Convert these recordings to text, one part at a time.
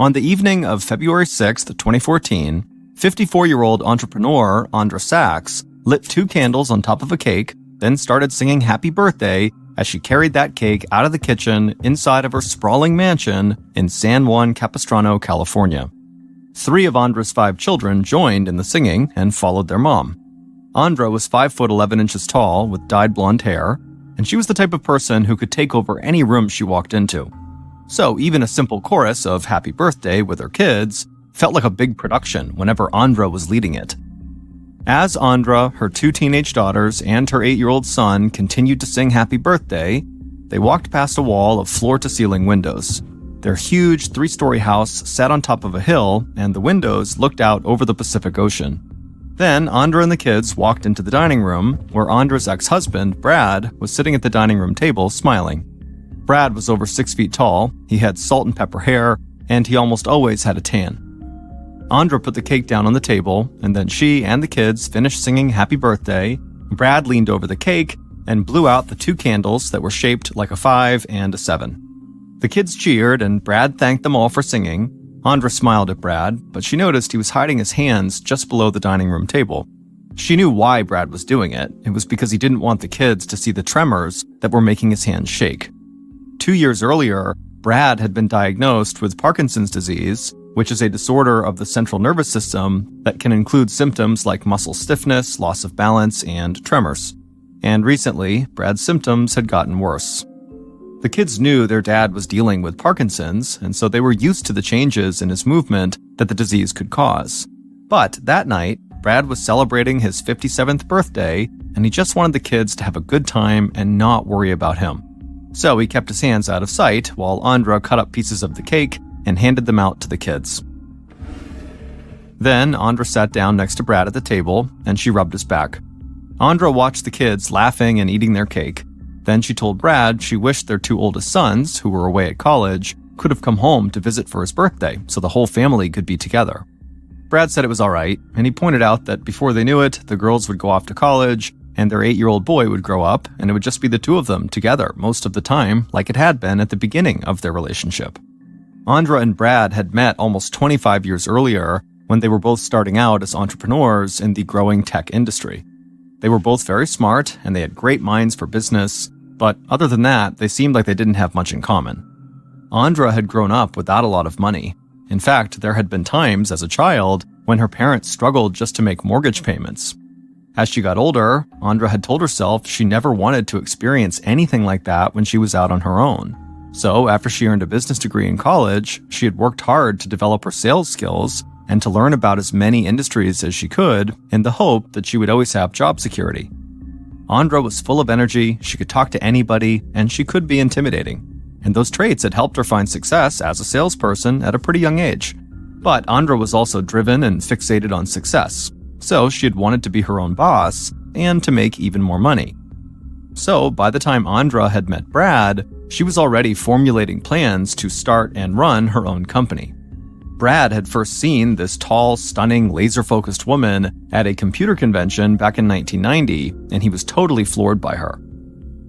On the evening of February 6, 2014, 54-year-old entrepreneur Lexi Sachs lit 2 candles on top of a cake, then started singing Happy Birthday as she carried that cake out of the kitchen inside of her sprawling mansion in San Juan Capistrano, California. 3 of Lexi's 5 children joined in the singing and followed their mom. Lexa was 5 foot 11 inches tall with dyed blonde hair, and she was the type of person who could take over any room she walked into. So even a simple chorus of Happy Birthday with her kids felt like a big production whenever Lexa was leading it. As Lexa, her 2 teenage daughters, and her 8-year-old son continued to sing Happy Birthday, they walked past a wall of floor-to-ceiling windows. Their huge 3-story house sat on top of a hill, and the windows looked out over the Pacific Ocean. Then Lexa and the kids walked into the dining room, where Lexi's ex-husband, Brad, was sitting at the dining room table smiling. Brad was over 6 feet tall, he had salt and pepper hair, and he almost always had a tan. Lexa put the cake down on the table, and then she and the kids finished singing Happy Birthday. Brad leaned over the cake and blew out the 2 candles that were shaped like a 5 and a 7. The kids cheered, and Brad thanked them all for singing. Lexa smiled at Brad, but she noticed he was hiding his hands just below the dining room table. She knew why Brad was doing it. It was because he didn't want the kids to see the tremors that were making his hands shake. 2 years earlier, Brad had been diagnosed with Parkinson's disease, which is a disorder of the central nervous system that can include symptoms like muscle stiffness, loss of balance, and tremors. And recently, Brad's symptoms had gotten worse. The kids knew their dad was dealing with Parkinson's, and so they were used to the changes in his movement that the disease could cause. But that night, Brad was celebrating his 57th birthday, and he just wanted the kids to have a good time and not worry about him. So he kept his hands out of sight while Lexa cut up pieces of the cake and handed them out to the kids. Then Lexa sat down next to Brad at the table, and she rubbed his back. Lexa watched the kids laughing and eating their cake. Then she told Brad she wished their 2 oldest sons, who were away at college, could have come home to visit for his birthday so the whole family could be together. Brad said it was all right, and he pointed out that before they knew it, the girls would go off to college, and their 8-year-old boy would grow up, and it would just be the 2 of them together most of the time, like it had been at the beginning of their relationship. Lexa and Brad had met almost 25 years earlier when they were both starting out as entrepreneurs in the growing tech industry. They were both very smart, and they had great minds for business, but other than that, they seemed like they didn't have much in common. Lexa had grown up without a lot of money. In fact, there had been times as a child when her parents struggled just to make mortgage payments. As she got older, Lexa had told herself she never wanted to experience anything like that when she was out on her own. So after she earned a business degree in college, she had worked hard to develop her sales skills and to learn about as many industries as she could in the hope that she would always have job security. Lexa was full of energy, she could talk to anybody, and she could be intimidating. And those traits had helped her find success as a salesperson at a pretty young age. But Lexa was also driven and fixated on success, so she had wanted to be her own boss and to make even more money. So by the time Lexa had met Brad, she was already formulating plans to start and run her own company. Brad had first seen this tall, stunning, laser-focused woman at a computer convention back in 1990, and he was totally floored by her.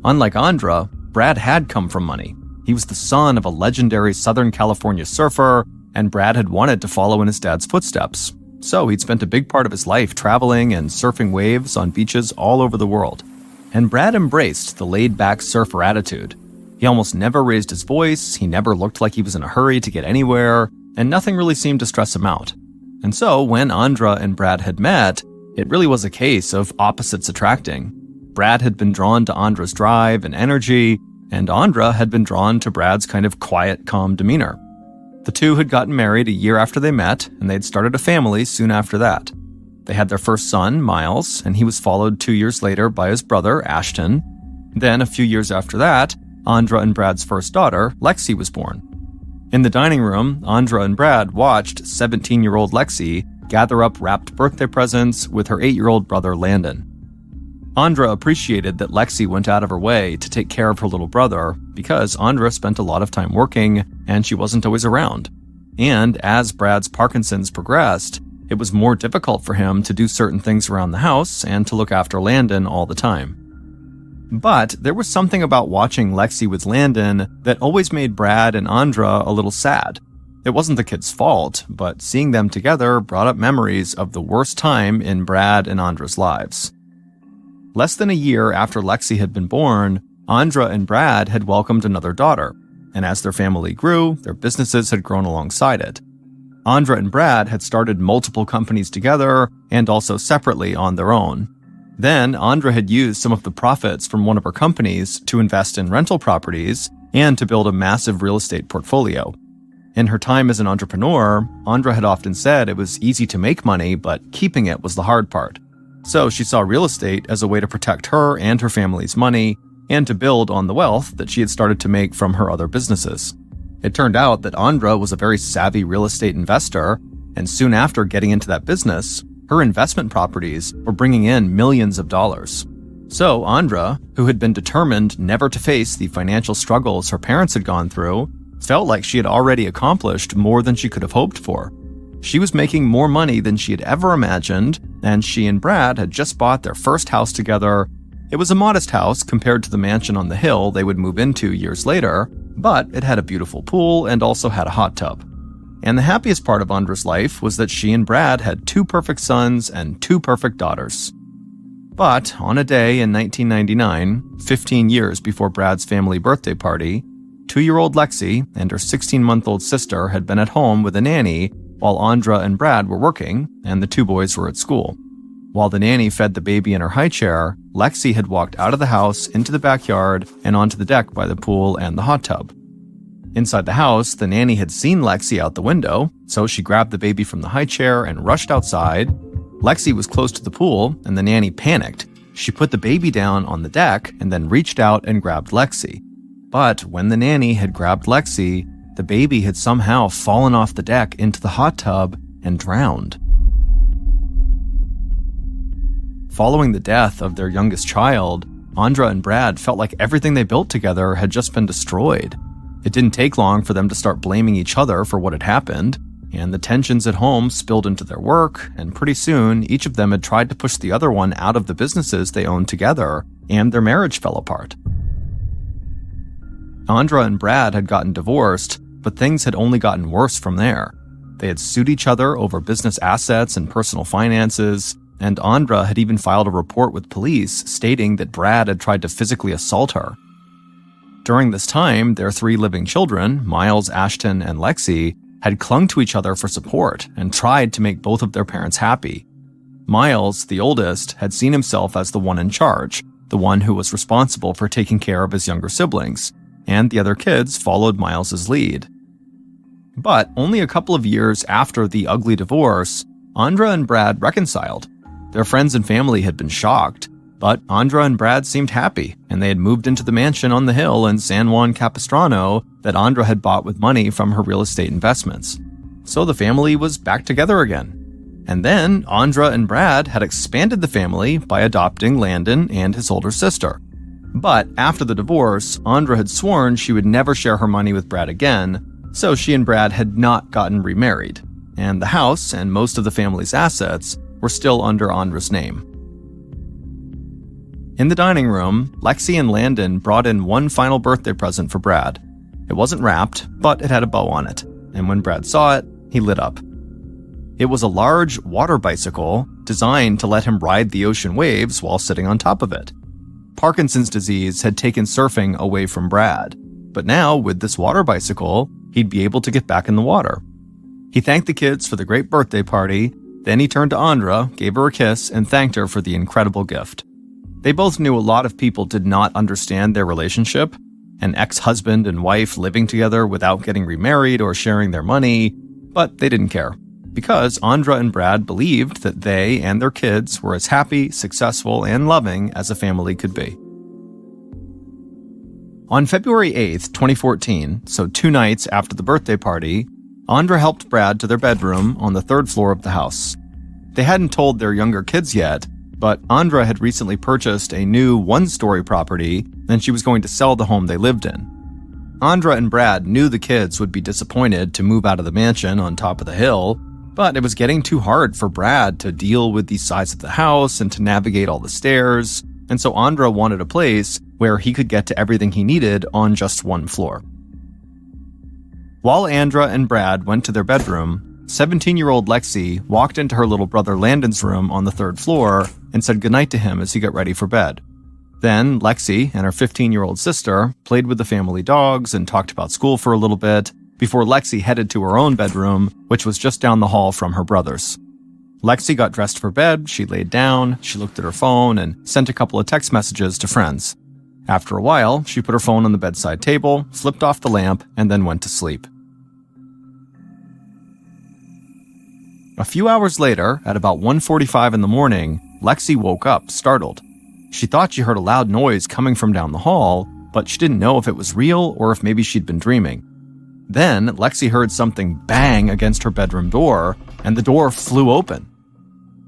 Unlike Lexa, Brad had come from money. He was the son of a legendary Southern California surfer, and Brad had wanted to follow in his dad's footsteps. So he'd spent a big part of his life traveling and surfing waves on beaches all over the world. And Brad embraced the laid-back surfer attitude. He almost never raised his voice, he never looked like he was in a hurry to get anywhere, and nothing really seemed to stress him out. And so when Lexa and Brad had met, it really was a case of opposites attracting. Brad had been drawn to Lexi's drive and energy, and Lexa had been drawn to Brad's kind of quiet, calm demeanor. The 2 had gotten married a year after they met, and they'd started a family soon after that. They had their first son, Miles, and he was followed 2 years later by his brother, Ashton. Then, a few years after that, Lexa and Brad's first daughter, Lexi, was born. In the dining room, Lexa and Brad watched 17-year-old Lexi gather up wrapped birthday presents with her 8-year-old brother, Landon. Lexa appreciated that Lexi went out of her way to take care of her little brother because Lexa spent a lot of time working and she wasn't always around. And as Brad's Parkinson's progressed, it was more difficult for him to do certain things around the house and to look after Landon all the time. But there was something about watching Lexi with Landon that always made Brad and Lexa a little sad. It wasn't the kids' fault, but seeing them together brought up memories of the worst time in Brad and Andra's lives. Less than a year after Lexi had been born, Andra and Brad had welcomed another daughter, and as their family grew, their businesses had grown alongside it. Andra and Brad had started multiple companies together and also separately on their own. Then, Andra had used some of the profits from one of her companies to invest in rental properties and to build a massive real estate portfolio. In her time as an entrepreneur, Andra had often said it was easy to make money, but keeping it was the hard part. So she saw real estate as a way to protect her and her family's money and to build on the wealth that she had started to make from her other businesses. It turned out that Andra was a very savvy real estate investor, and soon after getting into that business, her investment properties were bringing in millions of dollars. So Andra, who had been determined never to face the financial struggles her parents had gone through, felt like she had already accomplished more than she could have hoped for. She was making more money than she had ever imagined, and she and Brad had just bought their first house together. It was a modest house compared to the mansion on the hill they would move into years later, but it had a beautiful pool and also had a hot tub. And the happiest part of Andra's life was that she and Brad had 2 perfect sons and 2 perfect daughters. But on a day in 1999, 15 years before Brad's family birthday party, 2-year-old Lexi and her 16-month-old sister had been at home with a nanny while Andra and Brad were working and the 2 boys were at school. While the nanny fed the baby in her high chair, Lexi had walked out of the house into the backyard and onto the deck by the pool and the hot tub. Inside the house, the nanny had seen Lexi out the window, so she grabbed the baby from the high chair and rushed outside. Lexi was close to the pool, and the nanny panicked. She put the baby down on the deck and then reached out and grabbed Lexi. But when the nanny had grabbed Lexi, the baby had somehow fallen off the deck into the hot tub and drowned. Following the death of their youngest child, Andra and Brad felt like everything they built together had just been destroyed. It didn't take long for them to start blaming each other for what had happened, and the tensions at home spilled into their work, and pretty soon each of them had tried to push the other one out of the businesses they owned together, and their marriage fell apart. Andra and Brad had gotten divorced, but things had only gotten worse from there. They had sued each other over business assets and personal finances, and Andra had even filed a report with police stating that Brad had tried to physically assault her. During this time, their 3 living children, Miles, Ashton, and Lexi, had clung to each other for support and tried to make both of their parents happy. Miles, the oldest, had seen himself as the one in charge, the one who was responsible for taking care of his younger siblings, and the other kids followed Miles's lead. But only a couple of years after the ugly divorce, Andra and Brad reconciled. Their friends and family had been shocked, but Andra and Brad seemed happy, and they had moved into the mansion on the hill in San Juan Capistrano that Andra had bought with money from her real estate investments. So the family was back together again. And then Andra and Brad had expanded the family by adopting Landon and his older sister. But after the divorce, Andra had sworn she would never share her money with Brad again, so she and Brad had not gotten remarried, and the house and most of the family's assets were still under Andra's name. In the dining room, Lexi and Landon brought in one final birthday present for Brad. It wasn't wrapped, but it had a bow on it, and when Brad saw it, he lit up. It was a large water bicycle designed to let him ride the ocean waves while sitting on top of it. Parkinson's disease had taken surfing away from Brad, but now, with this water bicycle, he'd be able to get back in the water. He thanked the kids for the great birthday party, then he turned to Andra, gave her a kiss, and thanked her for the incredible gift. They both knew a lot of people did not understand their relationship, an ex-husband and wife living together without getting remarried or sharing their money, but they didn't care, because Andra and Brad believed that they and their kids were as happy, successful, and loving as a family could be. On February 8th, 2014, so 2 nights after the birthday party, Andra helped Brad to their bedroom on the 3rd floor of the house. They hadn't told their younger kids yet, but Andra had recently purchased a new 1-story property, and she was going to sell the home they lived in. Andra and Brad knew the kids would be disappointed to move out of the mansion on top of the hill, but it was getting too hard for Brad to deal with the size of the house and to navigate all the stairs, and so Andra wanted a place where he could get to everything he needed on just 1 floor. While Andra and Brad went to their bedroom, 17-year-old Lexi walked into her little brother Landon's room on the 3rd floor and said goodnight to him as he got ready for bed. Then Lexi and her 15-year-old sister played with the family dogs and talked about school for a little bit before Lexi headed to her own bedroom, which was just down the hall from her brother's. Lexi got dressed for bed, she laid down, she looked at her phone, and sent a couple of text messages to friends. After a while, she put her phone on the bedside table, flipped off the lamp, and then went to sleep. A few hours later, at about 1:45 in the morning, Lexi woke up, startled. She thought she heard a loud noise coming from down the hall, but she didn't know if it was real or if maybe she'd been dreaming. Then, Lexi heard something bang against her bedroom door, and the door flew open.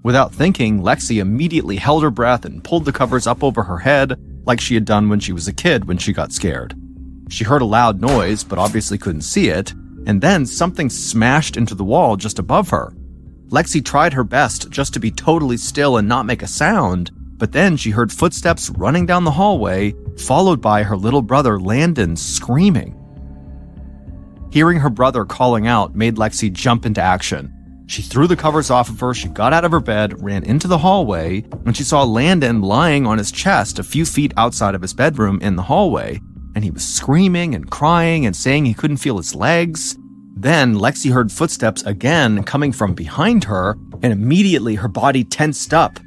Without thinking, Lexi immediately held her breath and pulled the covers up over her head like she had done when she was a kid when she got scared. She heard a loud noise, but obviously couldn't see it, and then something smashed into the wall just above her. Lexi tried her best just to be totally still and not make a sound, but then she heard footsteps running down the hallway, followed by her little brother Landon screaming. Hearing her brother calling out made Lexi jump into action. She threw the covers off of her, she got out of her bed, ran into the hallway, when she saw Landon lying on his chest a few feet outside of his bedroom in the hallway, and he was screaming and crying and saying he couldn't feel his legs. Then Lexi heard footsteps again coming from behind her, and immediately her body tensed up.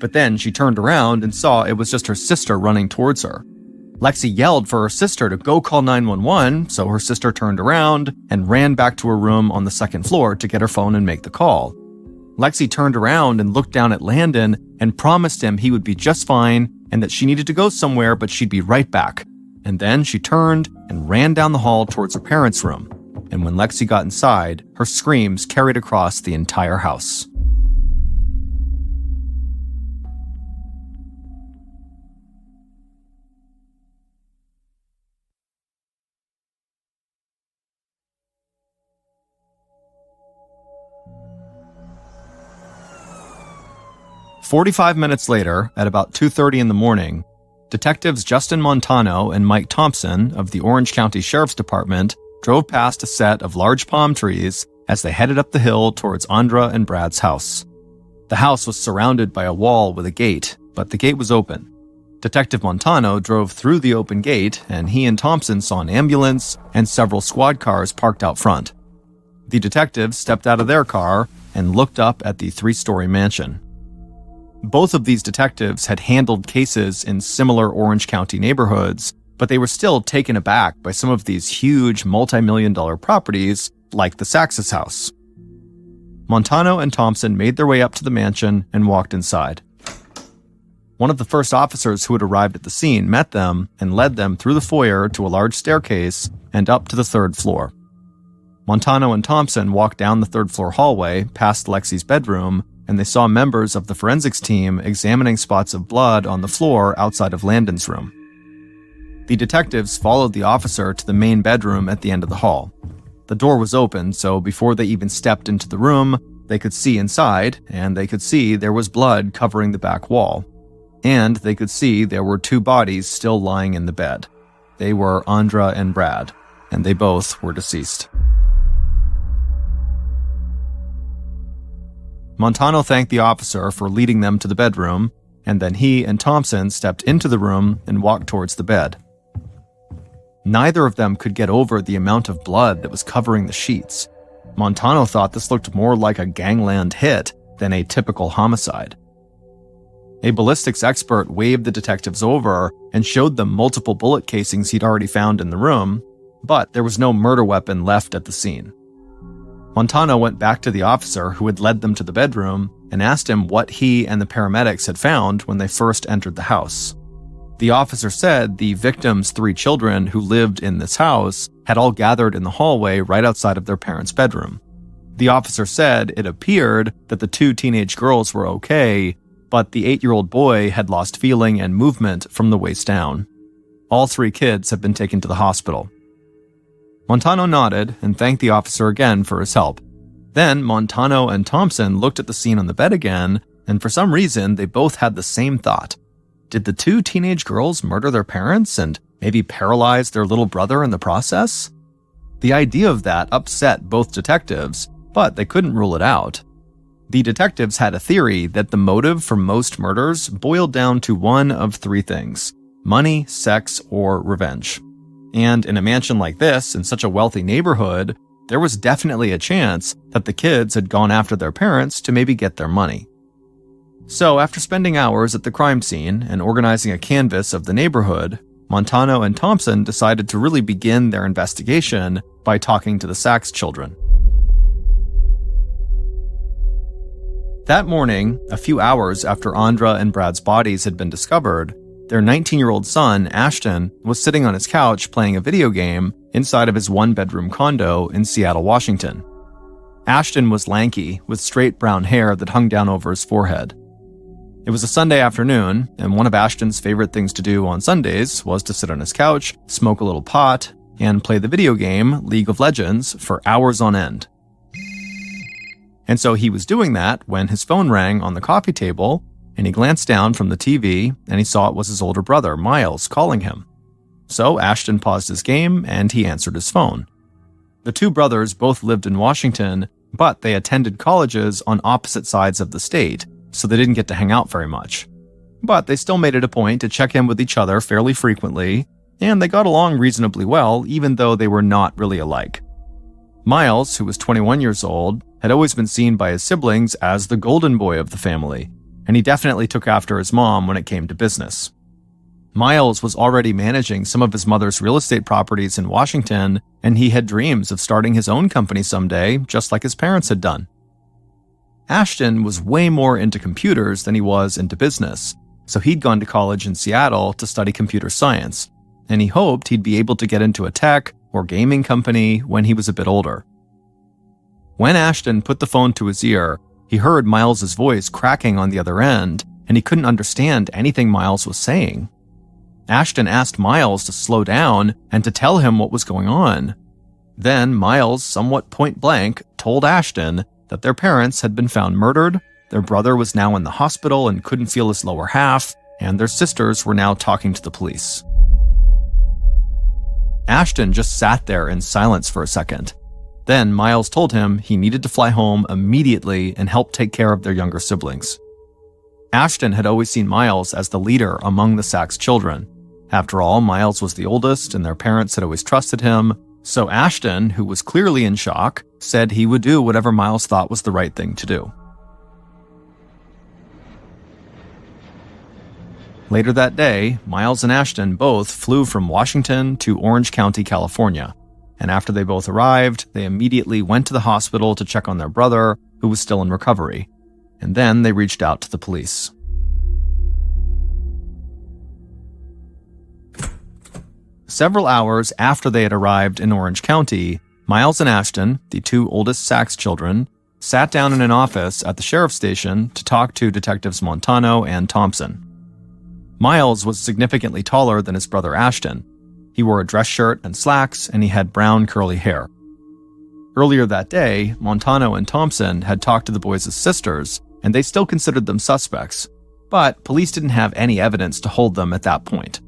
But then she turned around and saw it was just her sister running towards her. Lexi yelled for her sister to go call 911, so her sister turned around and ran back to her room on the 2nd floor to get her phone and make the call. Lexi turned around and looked down at Landon and promised him he would be just fine and that she needed to go somewhere but she'd be right back. And then she turned and ran down the hall towards her parents' room. And when Lexi got inside, her screams carried across the entire house. "45 minutes later, at about 2:30 in the morning, detectives Justin Montano and Mike Thompson of the Orange County Sheriff's Department drove past a set of large palm trees as they headed up the hill towards Andra and Brad's house. The house was surrounded by a wall with a gate, but the gate was open. Detective Montano drove through the open gate, and he and Thompson saw an ambulance and several squad cars parked out front. The detectives stepped out of their car and looked up at the 3-story mansion. Both of these detectives had handled cases in similar Orange County neighborhoods, but they were still taken aback by some of these huge multi-million-dollar properties like the Sachs' house. Montano and Thompson made their way up to the mansion and walked inside. One of the first officers who had arrived at the scene met them and led them through the foyer to a large staircase and up to the 3rd floor. Montano and Thompson walked down the 3rd floor hallway past Lexi's bedroom, and they saw members of the forensics team examining spots of blood on the floor outside of Landon's room. The detectives followed the officer to the main bedroom at the end of the hall. The door was open, so before they even stepped into the room, they could see inside, and they could see there was blood covering the back wall. And they could see there were 2 bodies still lying in the bed. They were Andra and Brad, and they both were deceased. Montano thanked the officer for leading them to the bedroom, and then he and Thompson stepped into the room and walked towards the bed. Neither of them could get over the amount of blood that was covering the sheets. Montano thought this looked more like a gangland hit than a typical homicide. A ballistics expert waved the detectives over and showed them multiple bullet casings he'd already found in the room, but there was no murder weapon left at the scene. Montano went back to the officer who had led them to the bedroom and asked him what he and the paramedics had found when they first entered the house. The officer said the victims' 3 children who lived in this house had all gathered in the hallway right outside of their parents' bedroom. The officer said it appeared that the 2 teenage girls were okay, but the 8-year-old boy had lost feeling and movement from the waist down. All 3 kids have been taken to the hospital. Montano nodded and thanked the officer again for his help. Then Montano and Thompson looked at the scene on the bed again, and for some reason they both had the same thought. Did the 2 teenage girls murder their parents and maybe paralyze their little brother in the process? The idea of that upset both detectives, but they couldn't rule it out. The detectives had a theory that the motive for most murders boiled down to one of three things: money, sex, or revenge. And in a mansion like this, in such a wealthy neighborhood, there was definitely a chance that the kids had gone after their parents to maybe get their money. So after spending hours at the crime scene and organizing a canvass of the neighborhood, Montano and Thompson decided to really begin their investigation by talking to the Sachs children. That morning, a few hours after Andra and Brad's bodies had been discovered, their 19-year-old son, Ashton, was sitting on his couch playing a video game inside of his one-bedroom condo in Seattle, Washington. Ashton was lanky, with straight brown hair that hung down over his forehead. It was a Sunday afternoon, and one of Ashton's favorite things to do on Sundays was to sit on his couch, smoke a little pot, and play the video game League of Legends for hours on end. And so he was doing that when his phone rang on the coffee table, and he glanced down from the TV and he saw it was his older brother, Miles, calling him. So Ashton paused his game and he answered his phone. The two brothers both lived in Washington, but they attended colleges on opposite sides of the state, so they didn't get to hang out very much. But they still made it a point to check in with each other fairly frequently, and they got along reasonably well, even though they were not really alike. Miles, who was 21 years old, had always been seen by his siblings as the golden boy of the family, and he definitely took after his mom when it came to business. Miles was already managing some of his mother's real estate properties in Washington, and he had dreams of starting his own company someday, just like his parents had done. Ashton was way more into computers than he was into business, so he'd gone to college in Seattle to study computer science, and he hoped he'd be able to get into a tech or gaming company when he was a bit older. When Ashton put the phone to his ear, he heard Miles's voice cracking on the other end, and he couldn't understand anything Miles was saying. Ashton asked Miles to slow down and to tell him what was going on. Then Miles, somewhat point blank, told Ashton that their parents had been found murdered, their brother was now in the hospital and couldn't feel his lower half, and their sisters were now talking to the police. Ashton just sat there in silence for a second. Then Miles told him he needed to fly home immediately and help take care of their younger siblings. Ashton had always seen Miles as the leader among the Sachs children. After all, Miles was the oldest and their parents had always trusted him, so Ashton, who was clearly in shock, said he would do whatever Miles thought was the right thing to do. Later that day, Miles and Ashton both flew from Washington to Orange County, California. And after they both arrived, they immediately went to the hospital to check on their brother, who was still in recovery. And then they reached out to the police. Several hours after they had arrived in Orange County, Miles and Ashton, the two oldest Sachs children, sat down in an office at the sheriff's station to talk to Detectives Montano and Thompson. Miles was significantly taller than his brother Ashton. He wore a dress shirt and slacks, and he had brown curly hair. Earlier that day, Montano and Thompson had talked to the boys' sisters, and they still considered them suspects, but police didn't have any evidence to hold them at that point.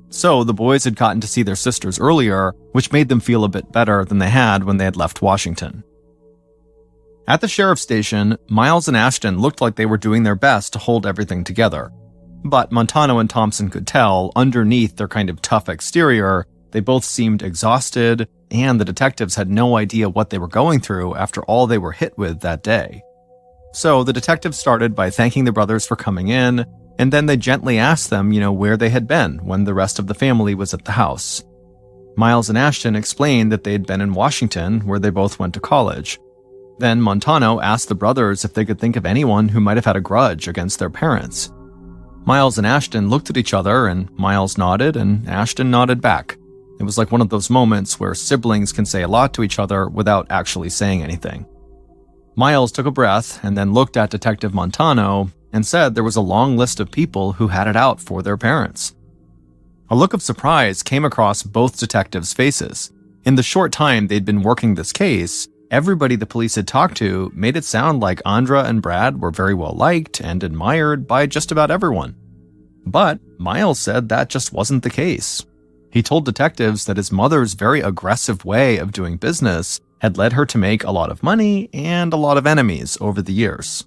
So the boys had gotten to see their sisters earlier, which made them feel a bit better than they had when they had left Washington. At the sheriff's station, Miles and Ashton looked like they were doing their best to hold everything together. But Montano and Thompson could tell, underneath their kind of tough exterior, they both seemed exhausted, and the detectives had no idea what they were going through after all they were hit with that day. So the detectives started by thanking the brothers for coming in, and then they gently asked them, where they had been when the rest of the family was at the house. Miles and Ashton explained that they had been in Washington, where they both went to college. Then Montano asked the brothers if they could think of anyone who might have had a grudge against their parents. Miles and Ashton looked at each other, and Miles nodded, and Ashton nodded back. It was like one of those moments where siblings can say a lot to each other without actually saying anything. Miles took a breath and then looked at Detective Montano and said there was a long list of people who had it out for their parents. A look of surprise came across both detectives' faces. In the short time they'd been working this case, everybody the police had talked to made it sound like Andra and Brad were very well liked and admired by just about everyone. But Miles said that just wasn't the case. He told detectives that his mother's very aggressive way of doing business had led her to make a lot of money and a lot of enemies over the years.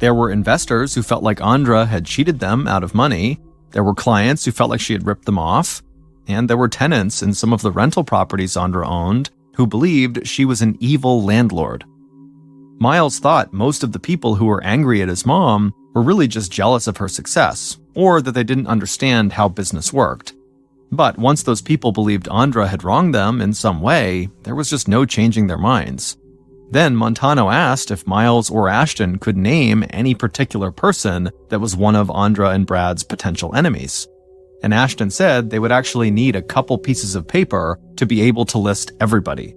There were investors who felt like Andra had cheated them out of money. There were clients who felt like she had ripped them off. And there were tenants in some of the rental properties Andra owned who believed she was an evil landlord. Miles thought most of the people who were angry at his mom were really just jealous of her success, or that they didn't understand how business worked. But once those people believed Andra had wronged them in some way, there was just no changing their minds. Then Montano asked if Miles or Ashton could name any particular person that was one of Andra and Brad's potential enemies. And Ashton said they would actually need a couple pieces of paper to be able to list everybody.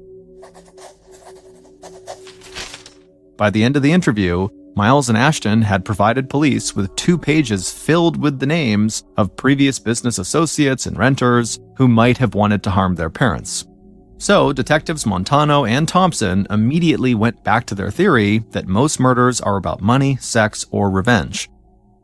By the end of the interview, Miles and Ashton had provided police with 2 pages filled with the names of previous business associates and renters who might have wanted to harm their parents. So, detectives Montano and Thompson immediately went back to their theory that most murders are about money, sex, or revenge.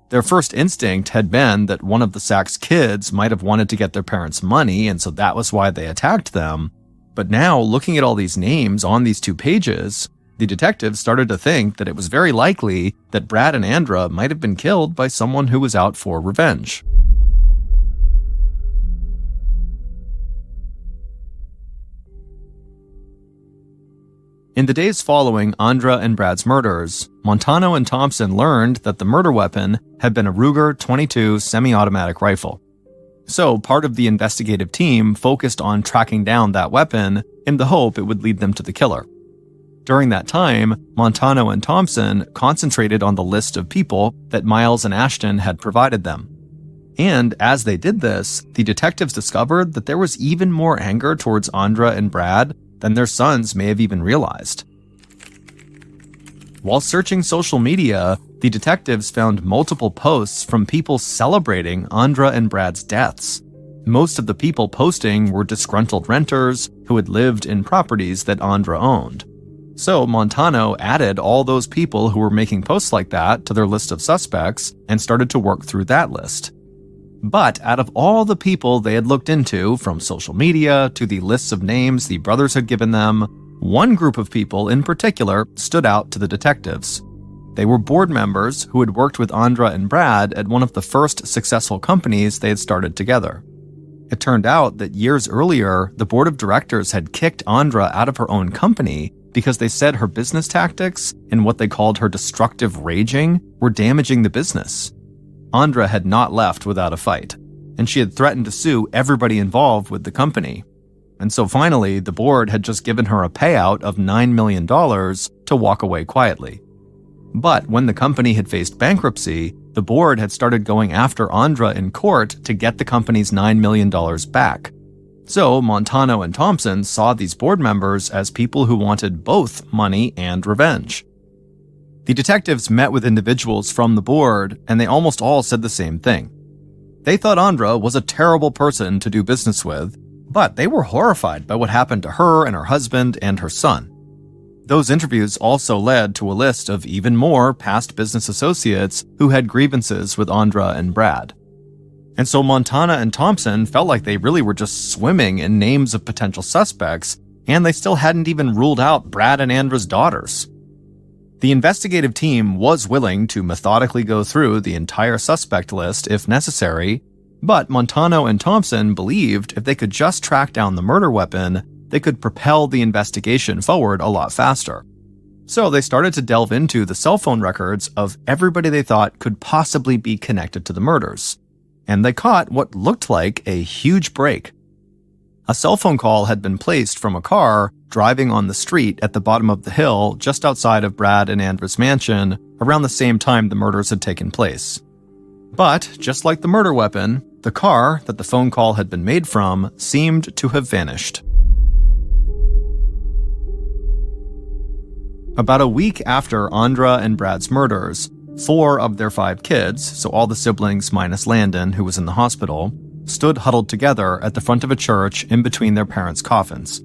Their first instinct had been that one of the Sachs kids might have wanted to get their parents money, and so that was why they attacked them. But now, looking at all these names on these 2 pages, the detectives started to think that it was very likely that Brad and Andra might have been killed by someone who was out for revenge. In the days following Andra and Brad's murders, Montano and Thompson learned that the murder weapon had been a Ruger .22 semi-automatic rifle. So part of the investigative team focused on tracking down that weapon in the hope it would lead them to the killer. During that time, Montano and Thompson concentrated on the list of people that Miles and Ashton had provided them. And as they did this, the detectives discovered that there was even more anger towards Andra and Brad than their sons may have even realized. While searching social media, the detectives found multiple posts from people celebrating Andra and Brad's deaths. Most of the people posting were disgruntled renters who had lived in properties that Andra owned. So Montano added all those people who were making posts like that to their list of suspects and started to work through that list. But out of all the people they had looked into, from social media to the lists of names the brothers had given them, one group of people in particular stood out to the detectives. They were board members who had worked with Andra and Brad at one of the first successful companies they had started together. It turned out that years earlier, the board of directors had kicked Andra out of her own company because they said her business tactics and what they called her destructive raging were damaging the business. Andra had not left without a fight, and she had threatened to sue everybody involved with the company. And so finally, the board had just given her a payout of $9 million to walk away quietly. But when the company had faced bankruptcy, the board had started going after Andra in court to get the company's $9 million back. So Montano and Thompson saw these board members as people who wanted both money and revenge. The detectives met with individuals from the board, and they almost all said the same thing. They thought Andra was a terrible person to do business with, but they were horrified by what happened to her and her husband and her son. Those interviews also led to a list of even more past business associates who had grievances with Andra and Brad. And so Montano and Thompson felt like they really were just swimming in names of potential suspects, and they still hadn't even ruled out Brad and Andra's daughters. The investigative team was willing to methodically go through the entire suspect list if necessary, but Montano and Thompson believed if they could just track down the murder weapon, they could propel the investigation forward a lot faster. So they started to delve into the cell phone records of everybody they thought could possibly be connected to the murders. And they caught what looked like a huge break. A cell phone call had been placed from a car driving on the street at the bottom of the hill just outside of Brad and Andra's mansion around the same time the murders had taken place. But, just like the murder weapon, the car that the phone call had been made from seemed to have vanished. About a week after Andra and Brad's murders, 4 of their 5 kids, so all the siblings minus Landon, who was in the hospital, stood huddled together at the front of a church in between their parents' coffins.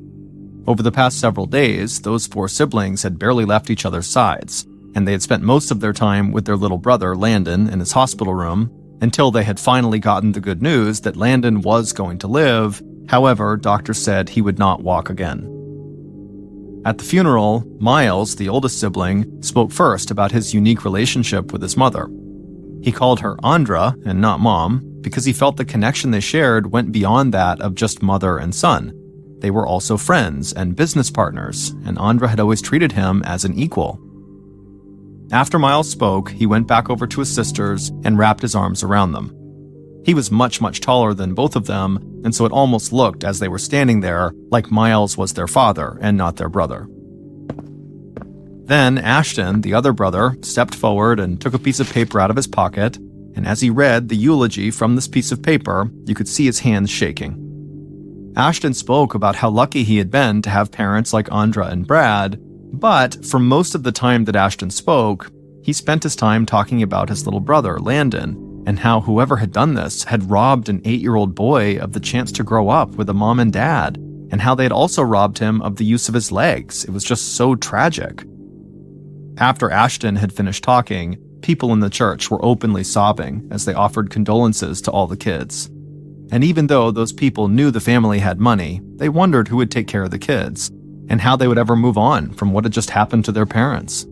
Over the past several days, those 4 siblings had barely left each other's sides, and they had spent most of their time with their little brother, Landon, in his hospital room, until they had finally gotten the good news that Landon was going to live. However, doctors said he would not walk again. At the funeral, Miles, the oldest sibling, spoke first about his unique relationship with his mother. He called her Andra and not Mom because he felt the connection they shared went beyond that of just mother and son. They were also friends and business partners, and Andra had always treated him as an equal. After Miles spoke, he went back over to his sisters and wrapped his arms around them. He was much, much taller than both of them, and so it almost looked, as they were standing there, like Miles was their father and not their brother. Then Ashton, the other brother, stepped forward and took a piece of paper out of his pocket, and as he read the eulogy from this piece of paper, you could see his hands shaking. Ashton spoke about how lucky he had been to have parents like Andra and Brad, but for most of the time that Ashton spoke, he spent his time talking about his little brother, Landon, and how whoever had done this had robbed an 8-year-old boy of the chance to grow up with a mom and dad, and how they had also robbed him of the use of his legs. It was just so tragic. After Ashton had finished talking, people in the church were openly sobbing as they offered condolences to all the kids. And even though those people knew the family had money, they wondered who would take care of the kids, and how they would ever move on from what had just happened to their parents.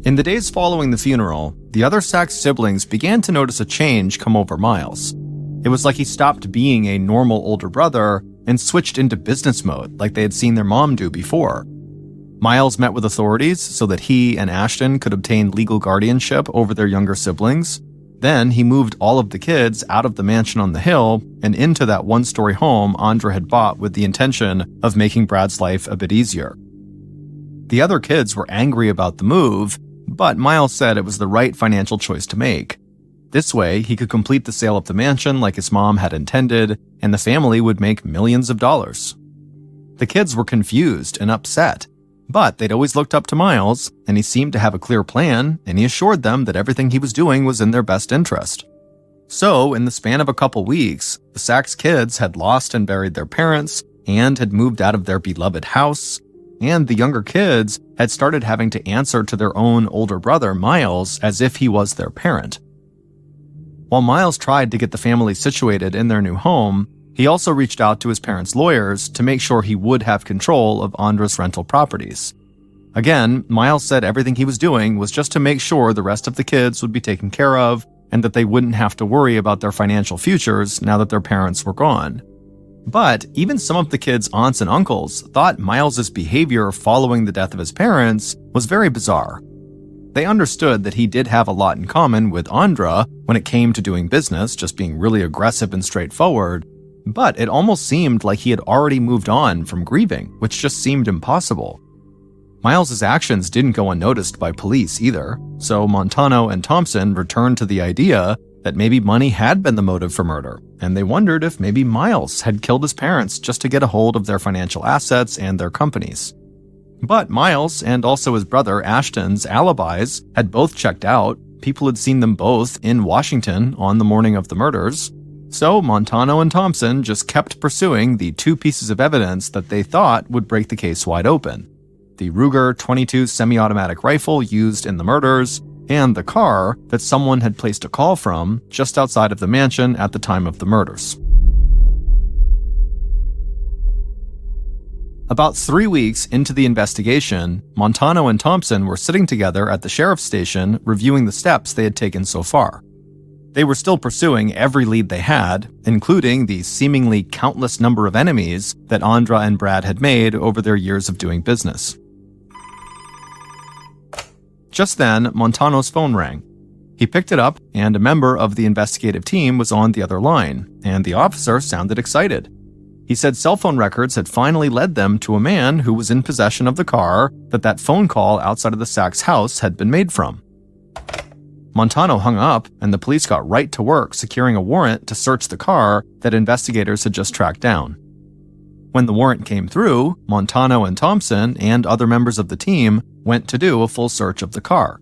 In the days following the funeral, the other Sachs siblings began to notice a change come over Miles. It was like he stopped being a normal older brother and switched into business mode like they had seen their mom do before. Miles met with authorities so that he and Ashton could obtain legal guardianship over their younger siblings. Then he moved all of the kids out of the mansion on the hill and into that one-story home Andra had bought with the intention of making Brad's life a bit easier. The other kids were angry about the move, but Miles said it was the right financial choice to make. This way, he could complete the sale of the mansion like his mom had intended, and the family would make millions of dollars. The kids were confused and upset, but they'd always looked up to Miles, and he seemed to have a clear plan, and he assured them that everything he was doing was in their best interest. So, in the span of a couple weeks, the Sachs kids had lost and buried their parents, and had moved out of their beloved house, and the younger kids had started having to answer to their own older brother, Miles, as if he was their parent. While Miles tried to get the family situated in their new home, he also reached out to his parents' lawyers to make sure he would have control of Andra's rental properties. Again, Miles said everything he was doing was just to make sure the rest of the kids would be taken care of and that they wouldn't have to worry about their financial futures now that their parents were gone. But even some of the kids' aunts and uncles thought Miles's behavior following the death of his parents was very bizarre. They understood that he did have a lot in common with Andra when it came to doing business, just being really aggressive and straightforward, but it almost seemed like he had already moved on from grieving, which just seemed impossible. Miles's actions didn't go unnoticed by police either, so Montano and Thompson returned to the idea that maybe money had been the motive for murder, and they wondered if maybe Miles had killed his parents just to get a hold of their financial assets and their companies. But Miles, and also his brother Ashton's alibis, had both checked out. People had seen them both in Washington on the morning of the murders. So Montano and Thompson just kept pursuing the two pieces of evidence that they thought would break the case wide open: the Ruger .22 semi-automatic rifle used in the murders, and the car that someone had placed a call from just outside of the mansion at the time of the murders. About 3 weeks into the investigation, Montano and Thompson were sitting together at the sheriff's station reviewing the steps they had taken so far. They were still pursuing every lead they had, including the seemingly countless number of enemies that Andra and Brad had made over their years of doing business. Just then, Montano's phone rang. He picked it up, and a member of the investigative team was on the other line, and the officer sounded excited. He said cell phone records had finally led them to a man who was in possession of the car that phone call outside of the Sachs house had been made from. Montano hung up, and the police got right to work securing a warrant to search the car that investigators had just tracked down. When the warrant came through, Montano and Thompson and other members of the team went to do a full search of the car.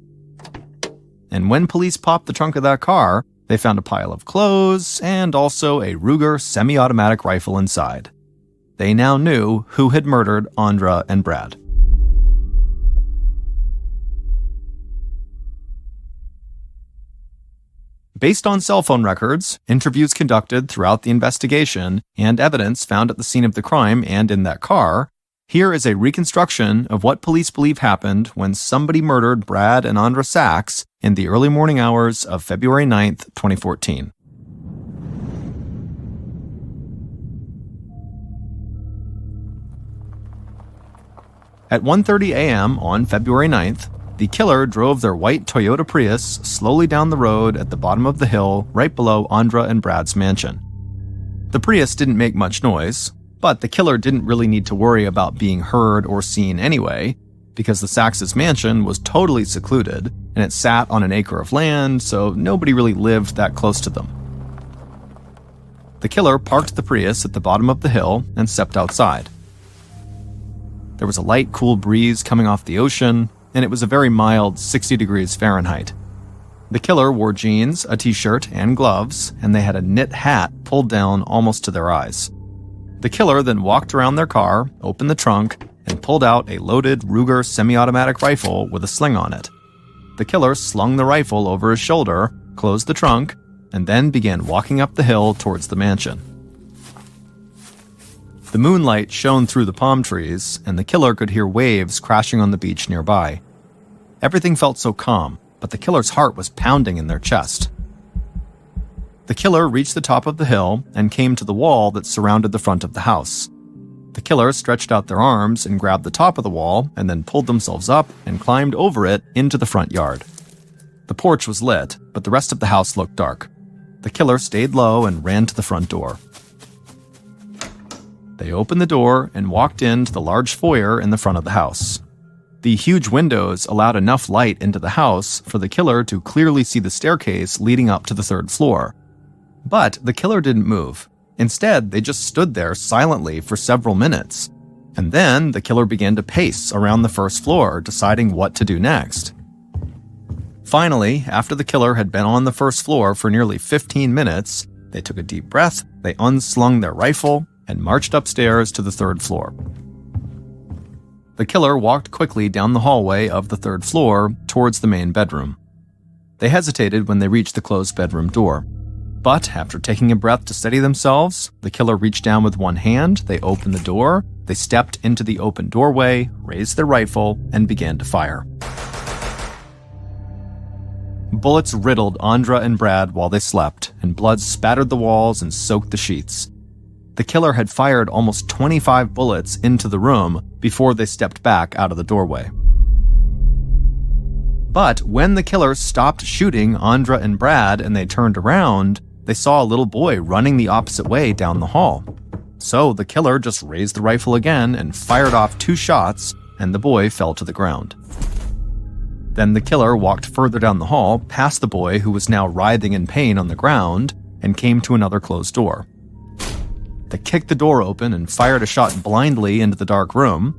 And when police popped the trunk of that car, they found a pile of clothes and also a Ruger semi-automatic rifle inside. They now knew who had murdered Andra and Brad. Based on cell phone records, interviews conducted throughout the investigation, and evidence found at the scene of the crime and in that car, here is a reconstruction of what police believe happened when somebody murdered Brad and Andra Sachs in the early morning hours of February 9th, 2014. At 1:30 a.m. on February 9th, the killer drove their white Toyota Prius slowly down the road at the bottom of the hill right below Andra and Brad's mansion. The Prius didn't make much noise, but the killer didn't really need to worry about being heard or seen anyway, because the Sachs' mansion was totally secluded and it sat on an acre of land, so nobody really lived that close to them. The killer parked the Prius at the bottom of the hill and stepped outside. There was a light, cool breeze coming off the ocean, and it was a very mild 60 degrees Fahrenheit. The killer wore jeans, a t-shirt, and gloves, and they had a knit hat pulled down almost to their eyes. The killer then walked around their car, opened the trunk, and pulled out a loaded Ruger semi-automatic rifle with a sling on it. The killer slung the rifle over his shoulder, closed the trunk, and then began walking up the hill towards the mansion. The moonlight shone through the palm trees, and the killer could hear waves crashing on the beach nearby. Everything felt so calm, but the killer's heart was pounding in their chest. The killer reached the top of the hill and came to the wall that surrounded the front of the house. The killer stretched out their arms and grabbed the top of the wall and then pulled themselves up and climbed over it into the front yard. The porch was lit, but the rest of the house looked dark. The killer stayed low and ran to the front door. They opened the door and walked into the large foyer in the front of the house. The huge windows allowed enough light into the house for the killer to clearly see the staircase leading up to the third floor. But the killer didn't move. Instead, they just stood there silently for several minutes. And then the killer began to pace around the first floor, deciding what to do next. Finally, after the killer had been on the first floor for nearly 15 minutes, they took a deep breath, they unslung their rifle, and marched upstairs to the third floor. The killer walked quickly down the hallway of the third floor towards the main bedroom. They hesitated when they reached the closed bedroom door. But after taking a breath to steady themselves, the killer reached down with one hand, they opened the door, they stepped into the open doorway, raised their rifle, and began to fire. Bullets riddled Andra and Brad while they slept, and blood spattered the walls and soaked the sheets. The killer had fired almost 25 bullets into the room before they stepped back out of the doorway. But when the killer stopped shooting Andra and Brad and they turned around, they saw a little boy running the opposite way down the hall. So the killer just raised the rifle again and fired off 2 shots, and the boy fell to the ground. Then the killer walked further down the hall past the boy who was now writhing in pain on the ground and came to another closed door. They kicked the door open and fired a shot blindly into the dark room.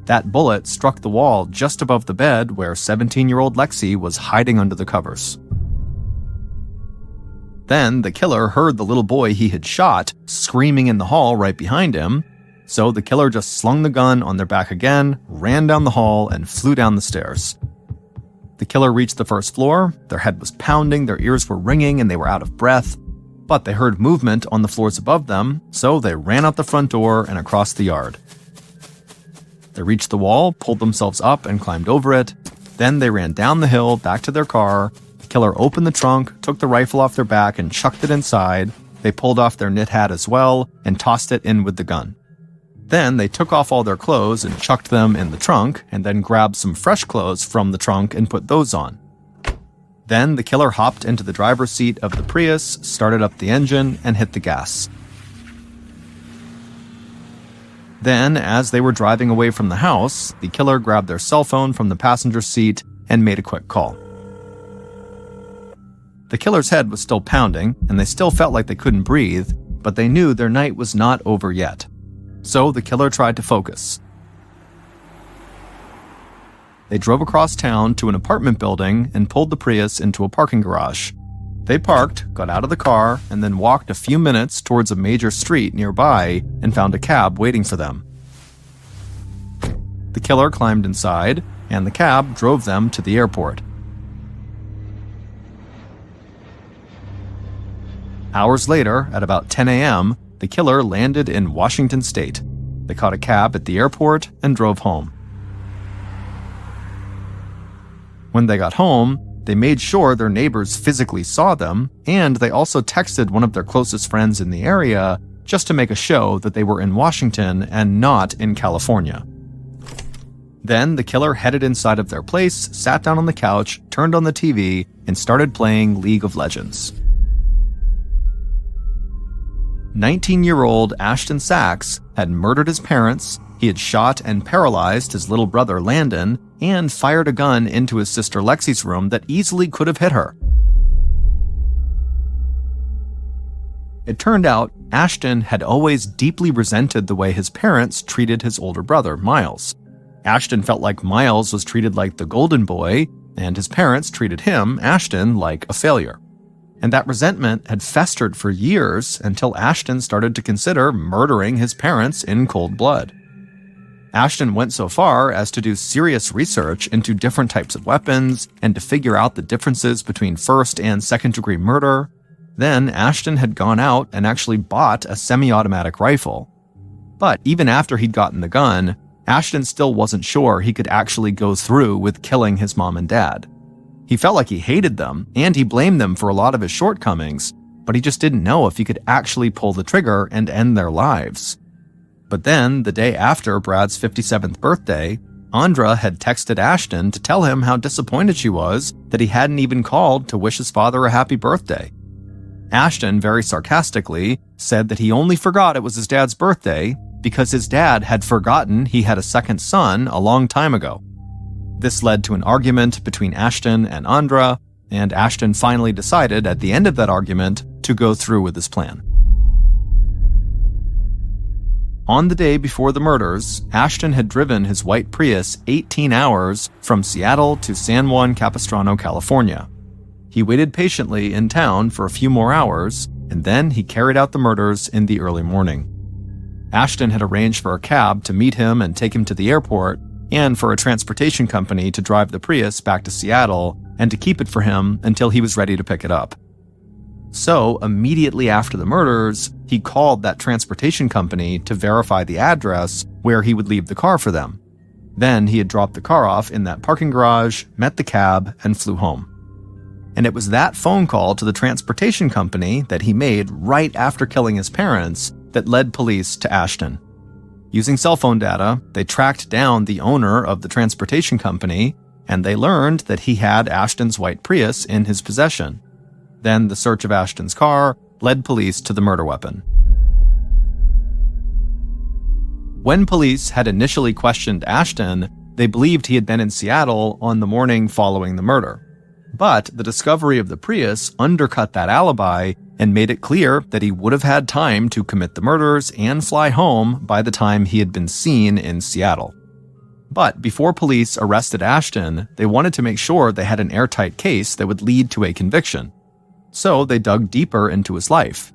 That bullet struck the wall just above the bed where 17-year-old Lexi was hiding under the covers. Then the killer heard the little boy he had shot screaming in the hall right behind him, so the killer just slung the gun on their back again, ran down the hall, and flew down the stairs. The killer reached the first floor, their head was pounding, their ears were ringing, and they were out of breath. But they heard movement on the floors above them, so they ran out the front door and across the yard. They reached the wall, pulled themselves up, and climbed over it. Then they ran down the hill back to their car. The killer opened the trunk, took the rifle off their back, and chucked it inside. They pulled off their knit hat as well and tossed it in with the gun. Then they took off all their clothes and chucked them in the trunk, and then grabbed some fresh clothes from the trunk and put those on. Then the killer hopped into the driver's seat of the Prius, started up the engine, and hit the gas. Then, as they were driving away from the house, the killer grabbed their cell phone from the passenger seat and made a quick call. The killer's head was still pounding, and they still felt like they couldn't breathe, but they knew their night was not over yet. So the killer tried to focus. They drove across town to an apartment building and pulled the Prius into a parking garage. They parked, got out of the car, and then walked a few minutes towards a major street nearby and found a cab waiting for them. The killer climbed inside, and the cab drove them to the airport. Hours later, at about 10 a.m., the killer landed in Washington state. They caught a cab at the airport and drove home. When they got home, they made sure their neighbors physically saw them, and they also texted one of their closest friends in the area just to make a show that they were in Washington and not in California. Then the killer headed inside of their place, sat down on the couch, turned on the TV, and started playing League of Legends. 19-year-old Ashton Sachs had murdered his parents, he had shot and paralyzed his little brother Landon, and fired a gun into his sister Lexi's room that easily could have hit her. It turned out Ashton had always deeply resented the way his parents treated his older brother, Miles. Ashton felt like Miles was treated like the golden boy, and his parents treated him, Ashton, like a failure. And that resentment had festered for years until Ashton started to consider murdering his parents in cold blood. Ashton went so far as to do serious research into different types of weapons and to figure out the differences between first and second-degree murder. Then Ashton had gone out and actually bought a semi-automatic rifle. But even after he'd gotten the gun, Ashton still wasn't sure he could actually go through with killing his mom and dad. He felt like he hated them, and he blamed them for a lot of his shortcomings, but he just didn't know if he could actually pull the trigger and end their lives. But then, the day after Brad's 57th birthday, Andra had texted Ashton to tell him how disappointed she was that he hadn't even called to wish his father a happy birthday. Ashton, very sarcastically, said that he only forgot it was his dad's birthday because his dad had forgotten he had a second son a long time ago. This led to an argument between Ashton and Andra, and Ashton finally decided at the end of that argument to go through with his plan. On the day before the murders, Ashton had driven his white Prius 18 hours from Seattle to San Juan Capistrano, California. He waited patiently in town for a few more hours, and then he carried out the murders in the early morning. Ashton had arranged for a cab to meet him and take him to the airport, and for a transportation company to drive the Prius back to Seattle and to keep it for him until he was ready to pick it up. So, immediately after the murders, he called that transportation company to verify the address where he would leave the car for them. Then he had dropped the car off in that parking garage, met the cab, and flew home. And it was that phone call to the transportation company that he made right after killing his parents that led police to Ashton. Using cell phone data, they tracked down the owner of the transportation company, and they learned that he had Ashton's white Prius in his possession. Then the search of Ashton's car led police to the murder weapon. When police had initially questioned Ashton, they believed he had been in Seattle on the morning following the murder. But the discovery of the Prius undercut that alibi and made it clear that he would have had time to commit the murders and fly home by the time he had been seen in Seattle. But before police arrested Ashton, they wanted to make sure they had an airtight case that would lead to a conviction. So they dug deeper into his life.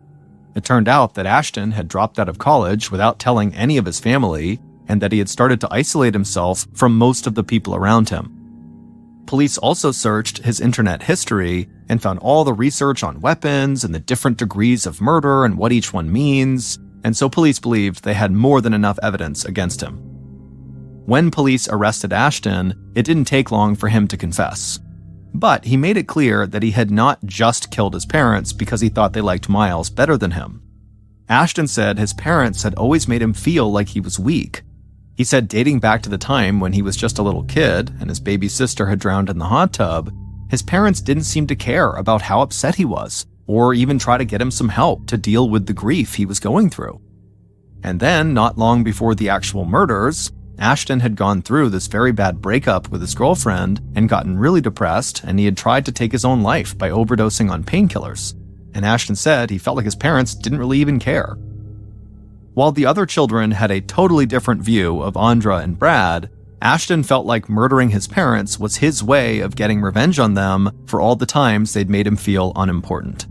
It turned out that Ashton had dropped out of college without telling any of his family, and that he had started to isolate himself from most of the people around him. Police also searched his internet history and found all the research on weapons and the different degrees of murder and what each one means, and so police believed they had more than enough evidence against him. When police arrested Ashton, it didn't take long for him to confess. But he made it clear that he had not just killed his parents because he thought they liked Miles better than him. Ashton said his parents had always made him feel like he was weak. He said dating back to the time when he was just a little kid and his baby sister had drowned in the hot tub, his parents didn't seem to care about how upset he was, or even try to get him some help to deal with the grief he was going through. And then, not long before the actual murders, Ashton had gone through this very bad breakup with his girlfriend and gotten really depressed, and he had tried to take his own life by overdosing on painkillers. And Ashton said he felt like his parents didn't really even care. While the other children had a totally different view of Andra and Brad, Ashton felt like murdering his parents was his way of getting revenge on them for all the times they'd made him feel unimportant.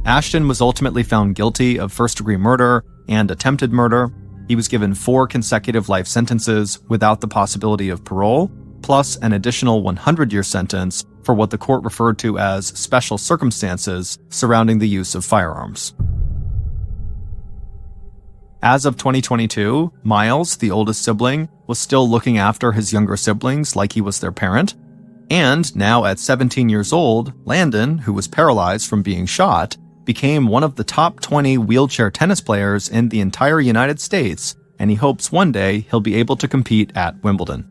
Ashton was ultimately found guilty of first-degree murder and attempted murder. He was given 4 consecutive life sentences without the possibility of parole, plus an additional 100-year sentence for what the court referred to as special circumstances surrounding the use of firearms. As of 2022, Miles, the oldest sibling, was still looking after his younger siblings like he was their parent. And now at 17 years old, Landon, who was paralyzed from being shot, became one of the top 20 wheelchair tennis players in the entire United States, and he hopes one day he'll be able to compete at Wimbledon.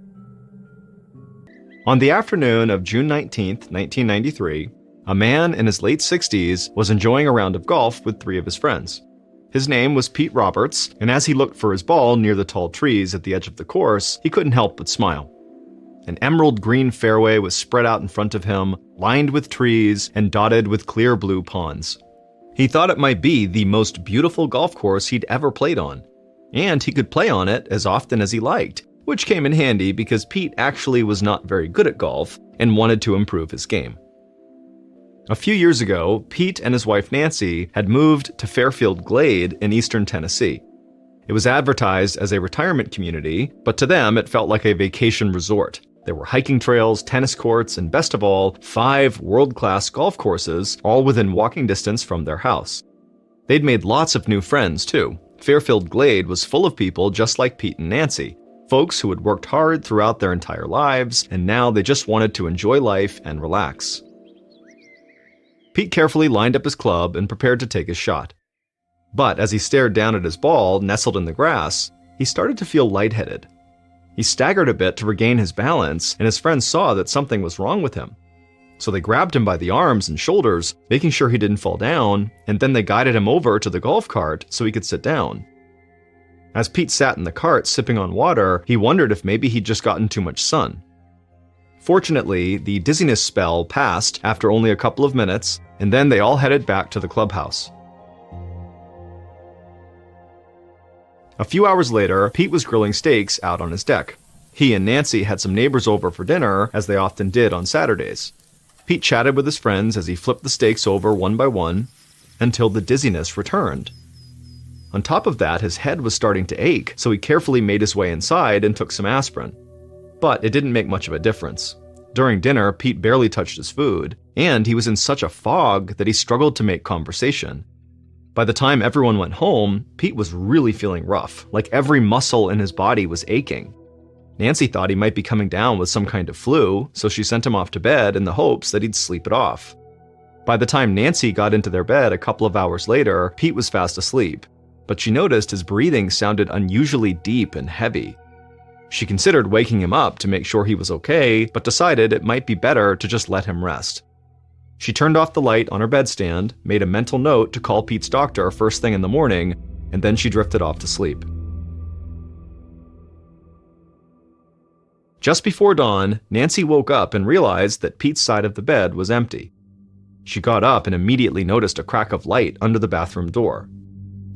On the afternoon of June 19, 1993, a man in his late 60s was enjoying a round of golf with 3 of his friends. His name was Pete Roberts, and as he looked for his ball near the tall trees at the edge of the course, he couldn't help but smile. An emerald green fairway was spread out in front of him, lined with trees and dotted with clear blue ponds. He thought it might be the most beautiful golf course he'd ever played on, and he could play on it as often as he liked, which came in handy because Pete actually was not very good at golf and wanted to improve his game. A few years ago, Pete and his wife Nancy had moved to Fairfield Glade in eastern Tennessee. It was advertised as a retirement community, but to them it felt like a vacation resort. There were hiking trails, tennis courts, and best of all, 5 world-class golf courses, all within walking distance from their house. They'd made lots of new friends, too. Fairfield Glade was full of people just like Pete and Nancy, folks who had worked hard throughout their entire lives, and now they just wanted to enjoy life and relax. Pete carefully lined up his club and prepared to take his shot. But as he stared down at his ball nestled in the grass, he started to feel lightheaded. He staggered a bit to regain his balance, and his friends saw that something was wrong with him. So they grabbed him by the arms and shoulders, making sure he didn't fall down, and then they guided him over to the golf cart so he could sit down. As Pete sat in the cart sipping on water, he wondered if maybe he'd just gotten too much sun. Fortunately, the dizziness spell passed after only a couple of minutes, and then they all headed back to the clubhouse. A few hours later, Pete was grilling steaks out on his deck. He and Nancy had some neighbors over for dinner, as they often did on Saturdays. Pete chatted with his friends as he flipped the steaks over one by one, until the dizziness returned. On top of that, his head was starting to ache, so he carefully made his way inside and took some aspirin. But it didn't make much of a difference. During dinner, Pete barely touched his food, and he was in such a fog that he struggled to make conversation. By the time everyone went home, Pete was really feeling rough, like every muscle in his body was aching. Nancy thought he might be coming down with some kind of flu, so she sent him off to bed in the hopes that he'd sleep it off. By the time Nancy got into their bed a couple of hours later, Pete was fast asleep, but she noticed his breathing sounded unusually deep and heavy. She considered waking him up to make sure he was okay, but decided it might be better to just let him rest. She turned off the light on her bedstand, made a mental note to call Pete's doctor first thing in the morning, and then she drifted off to sleep. Just before dawn, Nancy woke up and realized that Pete's side of the bed was empty. She got up and immediately noticed a crack of light under the bathroom door.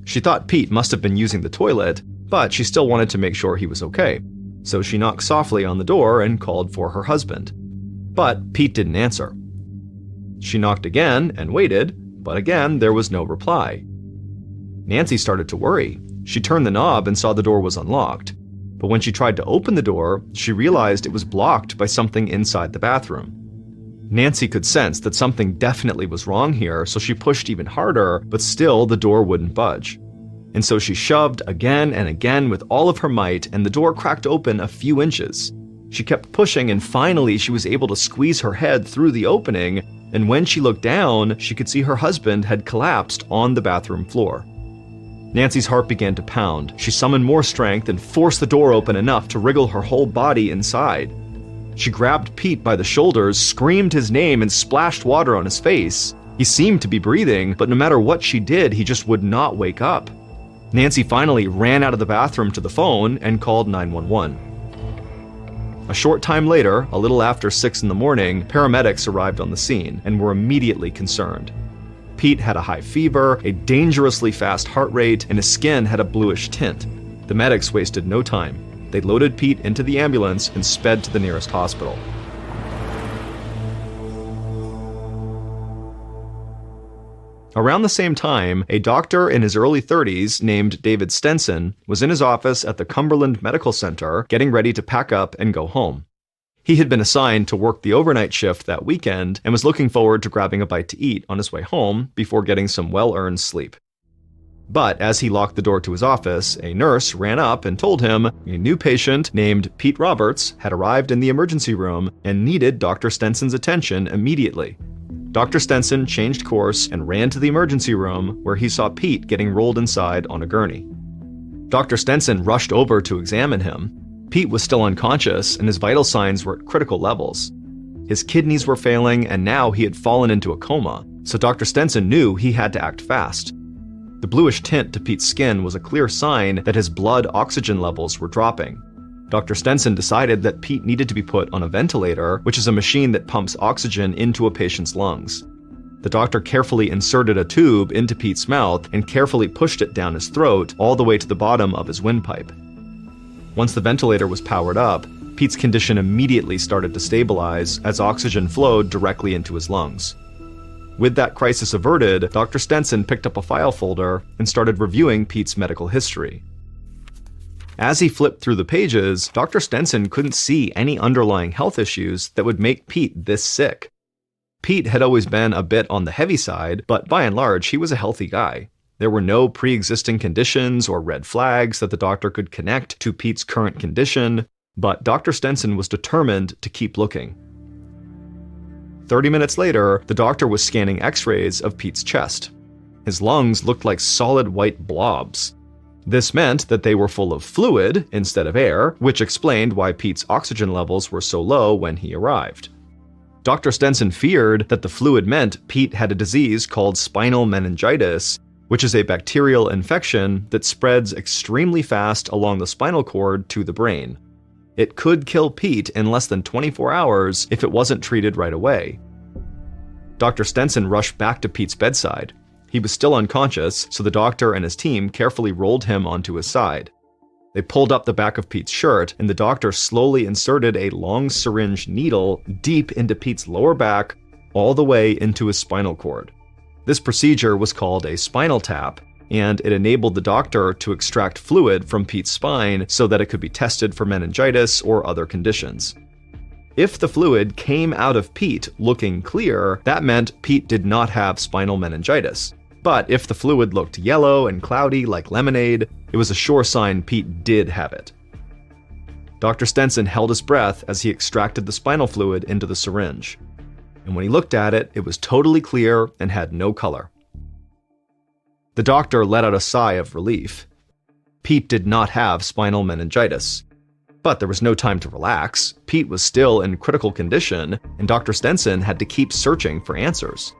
She thought Pete must have been using the toilet, but she still wanted to make sure he was okay. So she knocked softly on the door and called for her husband. But Pete didn't answer. She knocked again and waited, but again there was no reply. Nancy started to worry. She turned the knob and saw the door was unlocked. But when she tried to open the door, she realized it was blocked by something inside the bathroom. Nancy could sense that something definitely was wrong here, so she pushed even harder, but still the door wouldn't budge. And so she shoved again and again with all of her might, and the door cracked open a few inches. She kept pushing, and finally she was able to squeeze her head through the opening, and when she looked down, she could see her husband had collapsed on the bathroom floor. Nancy's heart began to pound. She summoned more strength and forced the door open enough to wriggle her whole body inside. She grabbed Pete by the shoulders, screamed his name, and splashed water on his face. He seemed to be breathing, but no matter what she did, he just would not wake up. Nancy finally ran out of the bathroom to the phone and called 911. A short time later, a little after 6 in the morning, paramedics arrived on the scene and were immediately concerned. Pete had a high fever, a dangerously fast heart rate, and his skin had a bluish tint. The medics wasted no time. They loaded Pete into the ambulance and sped to the nearest hospital. Around the same time, a doctor in his early 30s named David Stenson was in his office at the Cumberland Medical Center getting ready to pack up and go home. He had been assigned to work the overnight shift that weekend and was looking forward to grabbing a bite to eat on his way home before getting some well-earned sleep. But as he locked the door to his office, a nurse ran up and told him a new patient named Pete Roberts had arrived in the emergency room and needed Dr. Stenson's attention immediately. Dr. Stenson changed course and ran to the emergency room where he saw Pete getting rolled inside on a gurney. Dr. Stenson rushed over to examine him. Pete was still unconscious and his vital signs were at critical levels. His kidneys were failing and now he had fallen into a coma, so Dr. Stenson knew he had to act fast. The bluish tint to Pete's skin was a clear sign that his blood oxygen levels were dropping. Dr. Stenson decided that Pete needed to be put on a ventilator, which is a machine that pumps oxygen into a patient's lungs. The doctor carefully inserted a tube into Pete's mouth and carefully pushed it down his throat all the way to the bottom of his windpipe. Once the ventilator was powered up, Pete's condition immediately started to stabilize as oxygen flowed directly into his lungs. With that crisis averted, Dr. Stenson picked up a file folder and started reviewing Pete's medical history. As he flipped through the pages, Dr. Stenson couldn't see any underlying health issues that would make Pete this sick. Pete had always been a bit on the heavy side, but by and large, he was a healthy guy. There were no pre-existing conditions or red flags that the doctor could connect to Pete's current condition, but Dr. Stenson was determined to keep looking. 30 minutes later, the doctor was scanning x-rays of Pete's chest. His lungs looked like solid white blobs. This meant that they were full of fluid instead of air, which explained why Pete's oxygen levels were so low when he arrived. Dr. Stenson feared that the fluid meant Pete had a disease called spinal meningitis, which is a bacterial infection that spreads extremely fast along the spinal cord to the brain. It could kill Pete in less than 24 hours if it wasn't treated right away. Dr. Stenson rushed back to Pete's bedside. He was still unconscious, so the doctor and his team carefully rolled him onto his side. They pulled up the back of Pete's shirt, and the doctor slowly inserted a long syringe needle deep into Pete's lower back, all the way into his spinal cord. This procedure was called a spinal tap, and it enabled the doctor to extract fluid from Pete's spine so that it could be tested for meningitis or other conditions. If the fluid came out of Pete looking clear, that meant Pete did not have spinal meningitis. But if the fluid looked yellow and cloudy like lemonade, it was a sure sign Pete did have it. Dr. Stenson held his breath as he extracted the spinal fluid into the syringe. And when he looked at it, it was totally clear and had no color. The doctor let out a sigh of relief. Pete did not have spinal meningitis. But there was no time to relax. Pete was still in critical condition, and Dr. Stenson had to keep searching for answers.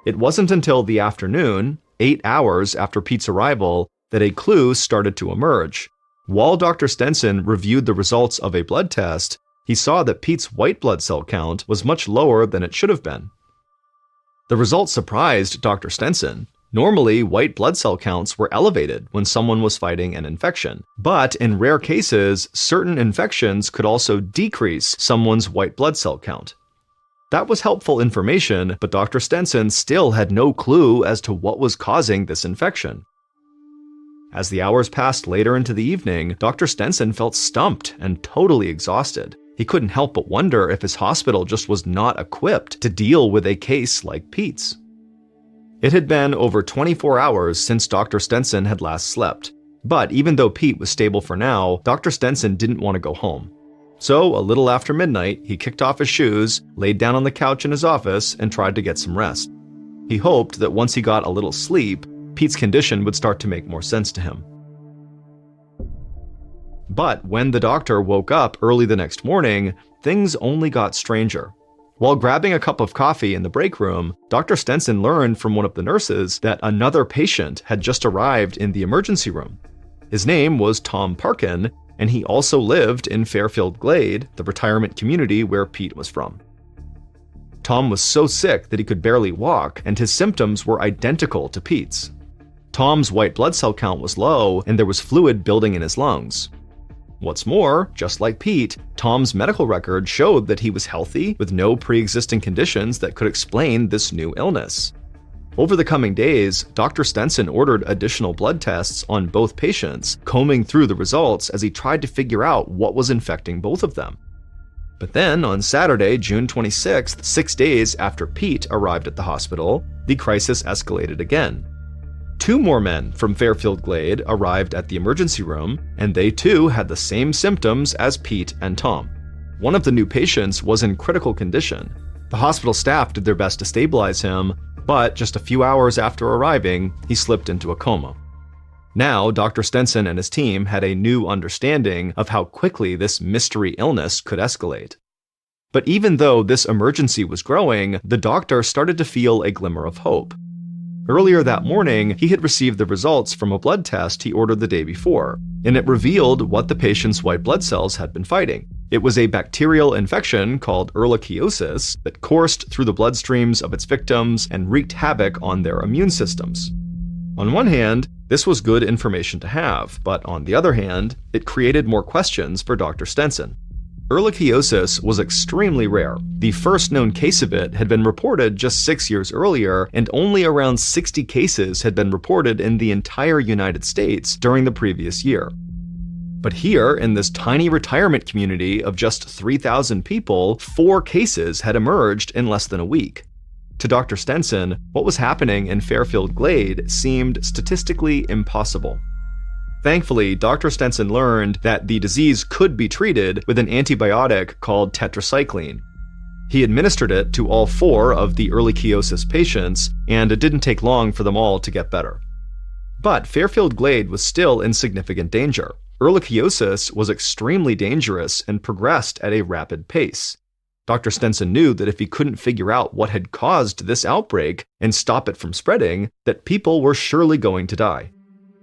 It wasn't until the afternoon, 8 hours after Pete's arrival, that a clue started to emerge. While Dr. Stenson reviewed the results of a blood test, he saw that Pete's white blood cell count was much lower than it should have been. The results surprised Dr. Stenson. Normally, white blood cell counts were elevated when someone was fighting an infection, but in rare cases, certain infections could also decrease someone's white blood cell count. That was helpful information, but Dr. Stenson still had no clue as to what was causing this infection. As the hours passed later into the evening, Dr. Stenson felt stumped and totally exhausted. He couldn't help but wonder if his hospital just was not equipped to deal with a case like Pete's. It had been over 24 hours since Dr. Stenson had last slept, but even though Pete was stable for now, Dr. Stenson didn't want to go home. So, a little after midnight, he kicked off his shoes, laid down on the couch in his office, and tried to get some rest. He hoped that once he got a little sleep, Pete's condition would start to make more sense to him. But when the doctor woke up early the next morning, things only got stranger. While grabbing a cup of coffee in the break room, Dr. Stenson learned from one of the nurses that another patient had just arrived in the emergency room. His name was Tom Parkin, and he also lived in Fairfield Glade, the retirement community where Pete was from. Tom was so sick that he could barely walk, and his symptoms were identical to Pete's. Tom's white blood cell count was low, and there was fluid building in his lungs. What's more, just like Pete, Tom's medical record showed that he was healthy with no pre-existing conditions that could explain this new illness. Over the coming days, Dr. Stenson ordered additional blood tests on both patients, combing through the results as he tried to figure out what was infecting both of them. But then, on Saturday, June 26th, 6 days after Pete arrived at the hospital, the crisis escalated again. 2 more men from Fairfield Glade arrived at the emergency room, and they too had the same symptoms as Pete and Tom. One of the new patients was in critical condition. The hospital staff did their best to stabilize him, but just a few hours after arriving, he slipped into a coma. Now, Dr. Stenson and his team had a new understanding of how quickly this mystery illness could escalate. But even though this emergency was growing, the doctor started to feel a glimmer of hope. Earlier that morning, he had received the results from a blood test he ordered the day before, and it revealed what the patient's white blood cells had been fighting. It was a bacterial infection called ehrlichiosis that coursed through the bloodstreams of its victims and wreaked havoc on their immune systems. On one hand, this was good information to have, but on the other hand, it created more questions for Dr. Stenson. Ehrlichiosis was extremely rare. The first known case of it had been reported just 6 years earlier, and only around 60 cases had been reported in the entire United States during the previous year. But here, in this tiny retirement community of just 3,000 people, 4 cases had emerged in less than a week. To Dr. Stenson, what was happening in Fairfield Glade seemed statistically impossible. Thankfully, Dr. Stenson learned that the disease could be treated with an antibiotic called tetracycline. He administered it to all 4 of the ehrlichiosis patients, and it didn't take long for them all to get better. But Fairfield Glade was still in significant danger. Ehrlichiosis was extremely dangerous and progressed at a rapid pace. Dr. Stenson knew that if he couldn't figure out what had caused this outbreak and stop it from spreading, that people were surely going to die.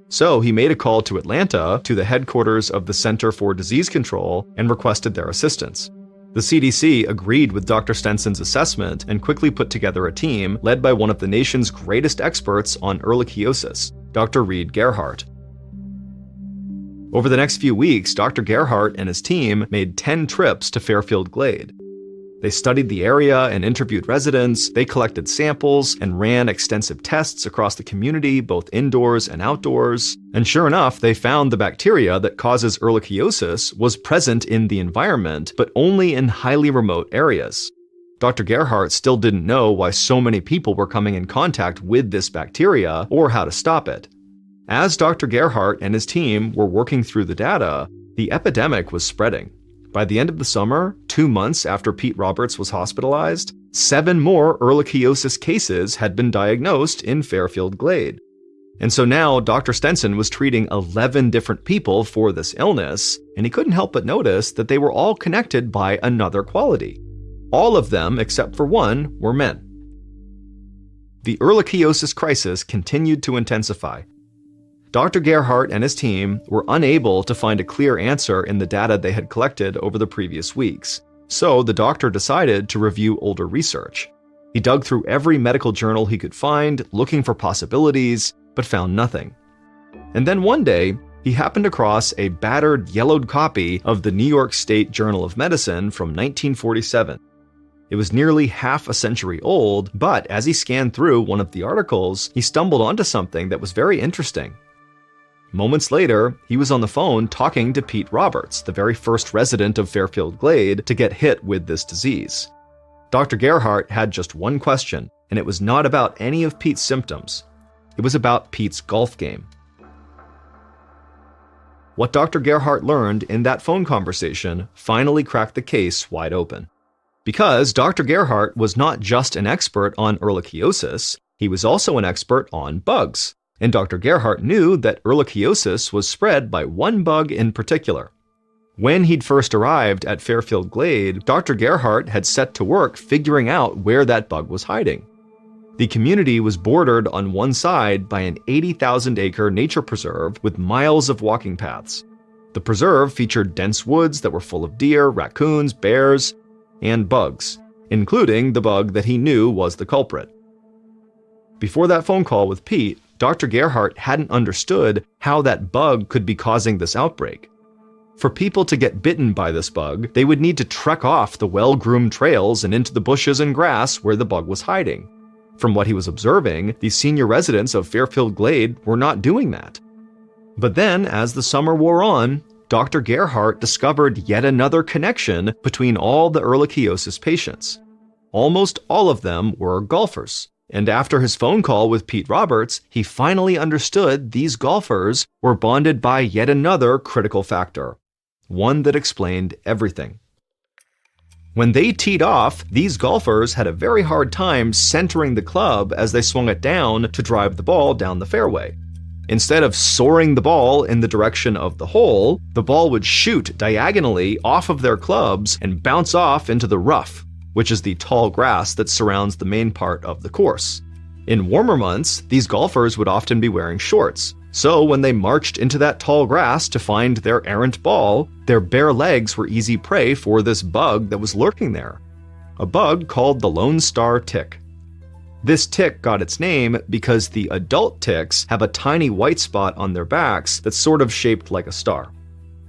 So he made a call to Atlanta, to the headquarters of the Center for Disease Control, and requested their assistance. The CDC agreed with Dr. Stenson's assessment and quickly put together a team led by one of the nation's greatest experts on ehrlichiosis, Dr. Reed Gerhardt. Over the next few weeks, Dr. Gerhardt and his team made 10 trips to Fairfield Glade. They studied the area and interviewed residents, they collected samples, and ran extensive tests across the community, both indoors and outdoors. And sure enough, they found the bacteria that causes ehrlichiosis was present in the environment, but only in highly remote areas. Dr. Gerhardt still didn't know why so many people were coming in contact with this bacteria or how to stop it. As Dr. Gerhardt and his team were working through the data, the epidemic was spreading. By the end of the summer, 2 months after Pete Roberts was hospitalized, 7 more ehrlichiosis cases had been diagnosed in Fairfield Glade. And so now Dr. Stenson was treating 11 different people for this illness, and he couldn't help but notice that they were all connected by another quality. All of them, except for one, were men. The ehrlichiosis crisis continued to intensify. Dr. Gerhardt and his team were unable to find a clear answer in the data they had collected over the previous weeks, so the doctor decided to review older research. He dug through every medical journal he could find, looking for possibilities, but found nothing. And then one day, he happened across a battered, yellowed copy of the New York State Journal of Medicine from 1947. It was nearly half a century old, but as he scanned through one of the articles, he stumbled onto something that was very interesting. Moments later, he was on the phone talking to Pete Roberts, the very first resident of Fairfield Glade to get hit with this disease. Dr. Gerhardt had just one question, and it was not about any of Pete's symptoms. It was about Pete's golf game. What Dr. Gerhardt learned in that phone conversation finally cracked the case wide open. Because Dr. Gerhardt was not just an expert on ehrlichiosis, he was also an expert on bugs. And Dr. Gerhardt knew that ehrlichiosis was spread by one bug in particular. When he'd first arrived at Fairfield Glade, Dr. Gerhardt had set to work figuring out where that bug was hiding. The community was bordered on one side by an 80,000-acre nature preserve with miles of walking paths. The preserve featured dense woods that were full of deer, raccoons, bears, and bugs, including the bug that he knew was the culprit. Before that phone call with Pete, Dr. Gerhardt hadn't understood how that bug could be causing this outbreak. For people to get bitten by this bug, they would need to trek off the well-groomed trails and into the bushes and grass where the bug was hiding. From what he was observing, the senior residents of Fairfield Glade were not doing that. But then, as the summer wore on, Dr. Gerhardt discovered yet another connection between all the ehrlichiosis patients. Almost all of them were golfers. And after his phone call with Pete Roberts, he finally understood these golfers were bonded by yet another critical factor, one that explained everything. When they teed off, these golfers had a very hard time centering the club as they swung it down to drive the ball down the fairway. Instead of soaring the ball in the direction of the hole, the ball would shoot diagonally off of their clubs and bounce off into the rough, which is the tall grass that surrounds the main part of the course. In warmer months, these golfers would often be wearing shorts, so when they marched into that tall grass to find their errant ball, their bare legs were easy prey for this bug that was lurking there, a bug called the Lone Star tick. This tick got its name because the adult ticks have a tiny white spot on their backs that's sort of shaped like a star.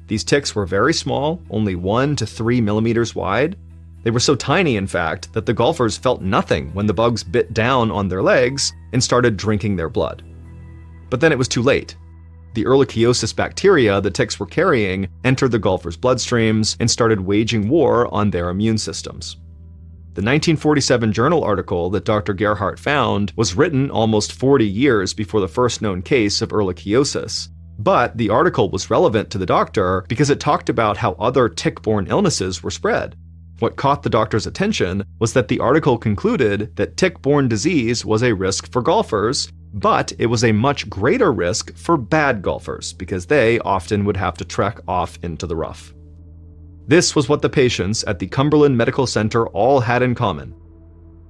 These ticks were very small, only 1 to 3 millimeters wide. They were so tiny, in fact, that the golfers felt nothing when the bugs bit down on their legs and started drinking their blood. But then it was too late. The ehrlichiosis bacteria the ticks were carrying entered the golfers' bloodstreams and started waging war on their immune systems. The 1947 journal article that Dr. Gerhardt found was written almost 40 years before the first known case of ehrlichiosis. But the article was relevant to the doctor because it talked about how other tick-borne illnesses were spread. What caught the doctor's attention was that the article concluded that tick-borne disease was a risk for golfers, but it was a much greater risk for bad golfers because they often would have to trek off into the rough. This was what the patients at the Cumberland Medical Center all had in common.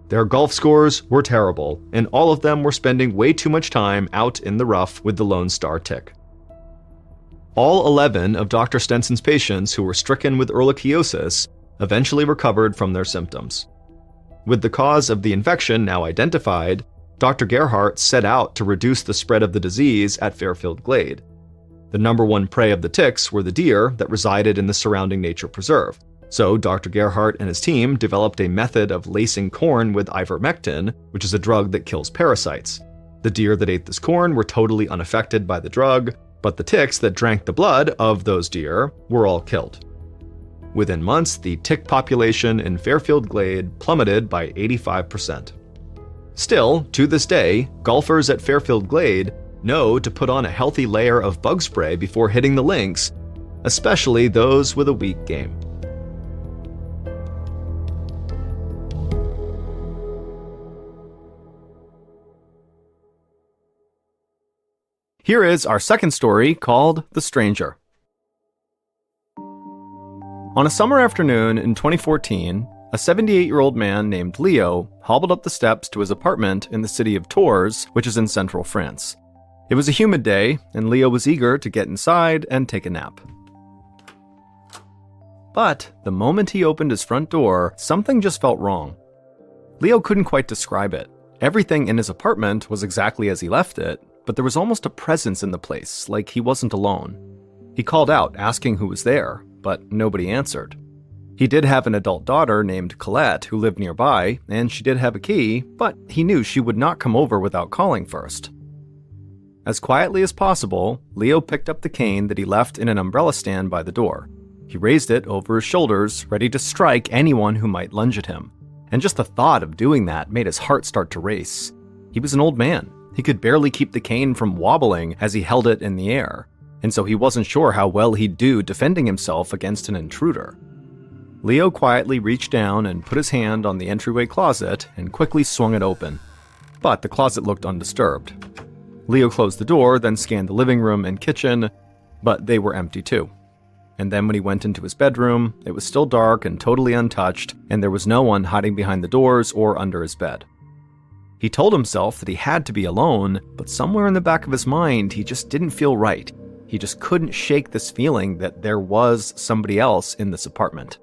Their golf scores were terrible, and all of them were spending way too much time out in the rough with the Lone Star tick. All 11 of Dr. Stenson's patients who were stricken with ehrlichiosis eventually recovered from their symptoms. With the cause of the infection now identified, Dr. Gerhardt set out to reduce the spread of the disease at Fairfield Glade. The number one prey of the ticks were the deer that resided in the surrounding nature preserve. So Dr. Gerhardt and his team developed a method of lacing corn with ivermectin, which is a drug that kills parasites. The deer that ate this corn were totally unaffected by the drug, but the ticks that drank the blood of those deer were all killed. Within months, the tick population in Fairfield Glade plummeted by 85%. Still, to this day, golfers at Fairfield Glade know to put on a healthy layer of bug spray before hitting the links, especially those with a weak game. Here is our second story called The Stranger. On a summer afternoon in 2014, a 78-year-old man named Leo hobbled up the steps to his apartment in the city of Tours, which is in central France. It was a humid day, and Leo was eager to get inside and take a nap. But the moment he opened his front door, something just felt wrong. Leo couldn't quite describe it. Everything in his apartment was exactly as he left it, but there was almost a presence in the place, like he wasn't alone. He called out, asking who was there, but nobody answered. He did have an adult daughter named Colette who lived nearby, and she did have a key, but he knew she would not come over without calling first. As quietly as possible, Leo picked up the cane that he left in an umbrella stand by the door. He raised it over his shoulders, ready to strike anyone who might lunge at him. And just the thought of doing that made his heart start to race. He was an old man. He could barely keep the cane from wobbling as he held it in the air, and so he wasn't sure how well he'd do defending himself against an intruder. Leo quietly reached down and put his hand on the entryway closet and quickly swung it open. But the closet looked undisturbed. Leo closed the door, then scanned the living room and kitchen, but they were empty too. And then when he went into his bedroom, it was still dark and totally untouched, and there was no one hiding behind the doors or under his bed. He told himself that he had to be alone, but somewhere in the back of his mind, he just didn't feel right. He just couldn't shake this feeling that there was somebody else in this apartment.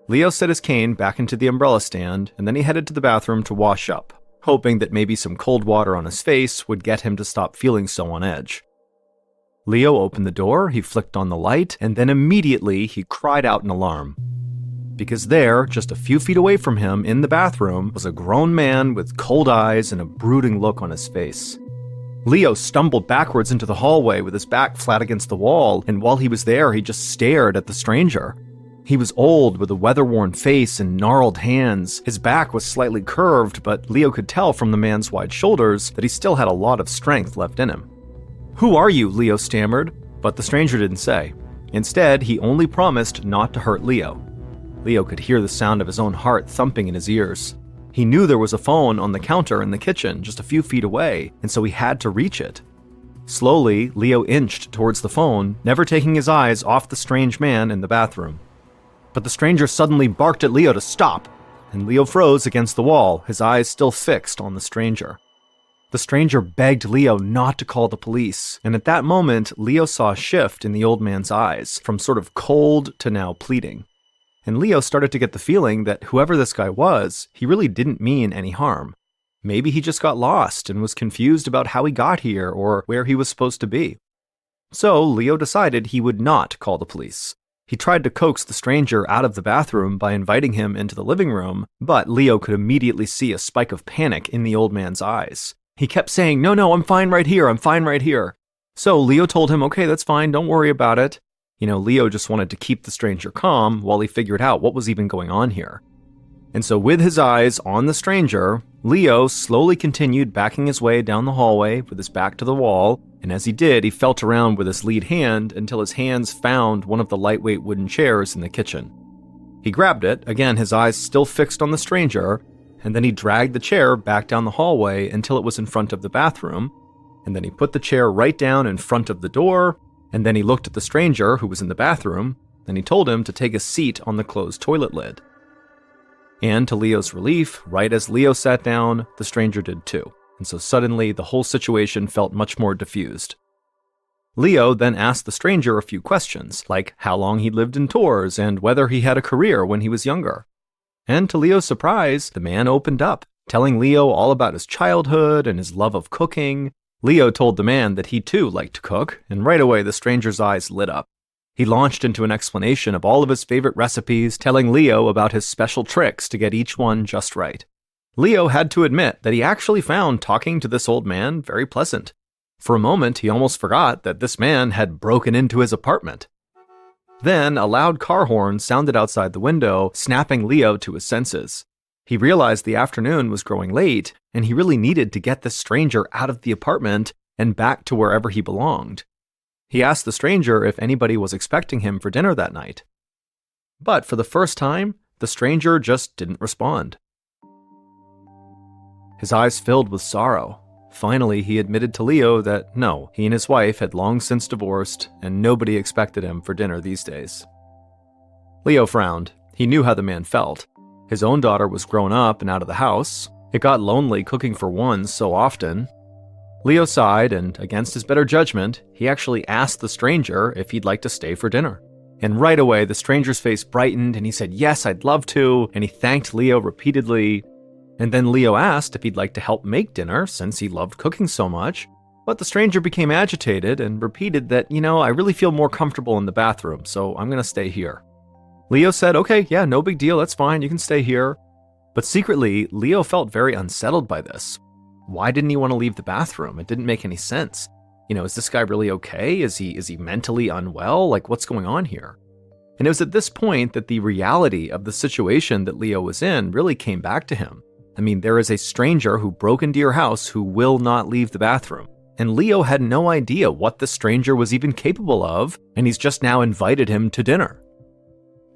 Leo set his cane back into the umbrella stand, and then he headed to the bathroom to wash up, hoping that maybe some cold water on his face would get him to stop feeling so on edge. Leo opened the door, he flicked on the light, and then immediately he cried out in alarm. because there, just a few feet away from him in the bathroom, was a grown man with cold eyes and a brooding look on his face. Leo stumbled backwards into the hallway with his back flat against the wall, and while he was there, he just stared at the stranger. He was old, with a weather-worn face and gnarled hands. His back was slightly curved, but Leo could tell from the man's wide shoulders that he still had a lot of strength left in him. "Who are you?" Leo stammered, but the stranger didn't say. Instead, he only promised not to hurt Leo. Leo could hear the sound of his own heart thumping in his ears. He knew there was a phone on the counter in the kitchen just a few feet away, and so he had to reach it. Slowly, Leo inched towards the phone, never taking his eyes off the strange man in the bathroom. But the stranger suddenly barked at Leo to stop, and Leo froze against the wall, his eyes still fixed on the stranger. The stranger begged Leo not to call the police, and at that moment, Leo saw a shift in the old man's eyes, from sort of cold to now pleading. And Leo started to get the feeling that whoever this guy was, he really didn't mean any harm. Maybe he just got lost and was confused about how he got here or where he was supposed to be. So Leo decided he would not call the police. He tried to coax the stranger out of the bathroom by inviting him into the living room, but Leo could immediately see a spike of panic in the old man's eyes. He kept saying, No, I'm fine right here, I'm fine right here. So Leo told him, okay, that's fine, don't worry about it. Leo just wanted to keep the stranger calm while he figured out what was even going on here. And so with his eyes on the stranger, Leo slowly continued backing his way down the hallway with his back to the wall, and as he did, he felt around with his lead hand until his hands found one of the lightweight wooden chairs in the kitchen. He grabbed it, again his eyes still fixed on the stranger, and then he dragged the chair back down the hallway until it was in front of the bathroom, and then he put the chair right down in front of the door, and then he looked at the stranger who was in the bathroom, and he told him to take a seat on the closed toilet lid. And to Leo's relief, right as Leo sat down, the stranger did too, and so suddenly the whole situation felt much more diffused. Leo then asked the stranger a few questions, like how long he lived in tours and whether he had a career when he was younger. And to Leo's surprise, the man opened up, telling Leo all about his childhood and his love of cooking. Leo told the man that he too liked to cook, and right away the stranger's eyes lit up. He launched into an explanation of all of his favorite recipes, telling Leo about his special tricks to get each one just right. Leo had to admit that he actually found talking to this old man very pleasant. For a moment, he almost forgot that this man had broken into his apartment. Then, a loud car horn sounded outside the window, snapping Leo to his senses. He realized the afternoon was growing late, and he really needed to get this stranger out of the apartment and back to wherever he belonged. He asked the stranger if anybody was expecting him for dinner that night. But for the first time, the stranger just didn't respond. His eyes filled with sorrow. Finally, he admitted to Leo that no, he and his wife had long since divorced, and nobody expected him for dinner these days. Leo frowned. He knew how the man felt. His own daughter was grown up and out of the house. It got lonely cooking for one so often. Leo sighed, and against his better judgment, he actually asked the stranger if he'd like to stay for dinner. And right away, the stranger's face brightened, and he said, yes, I'd love to, and he thanked Leo repeatedly. And then Leo asked if he'd like to help make dinner, since he loved cooking so much. But the stranger became agitated and repeated that, I really feel more comfortable in the bathroom, so I'm going to stay here. Leo said, okay, yeah, no big deal, that's fine, you can stay here. But secretly, Leo felt very unsettled by this. Why didn't he want to leave the bathroom? It didn't make any sense. Is this guy really okay? Is he mentally unwell? Like, what's going on here? And it was at this point that the reality of the situation that Leo was in really came back to him. There is a stranger who broke into your house who will not leave the bathroom. And Leo had no idea what the stranger was even capable of, and he's just now invited him to dinner.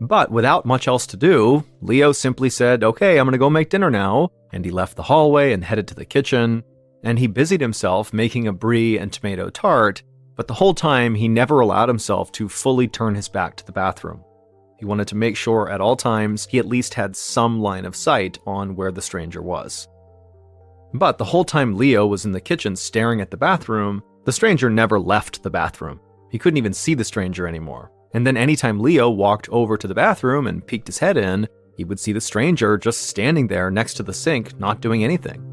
But without much else to do, Leo simply said, okay, I'm going to go make dinner now, and he left the hallway and headed to the kitchen, and he busied himself making a brie and tomato tart, but the whole time he never allowed himself to fully turn his back to the bathroom. He wanted to make sure at all times he at least had some line of sight on where the stranger was. But the whole time Leo was in the kitchen staring at the bathroom, the stranger never left the bathroom. He couldn't even see the stranger anymore. And then anytime Leo walked over to the bathroom and peeked his head in, he would see the stranger just standing there next to the sink, not doing anything.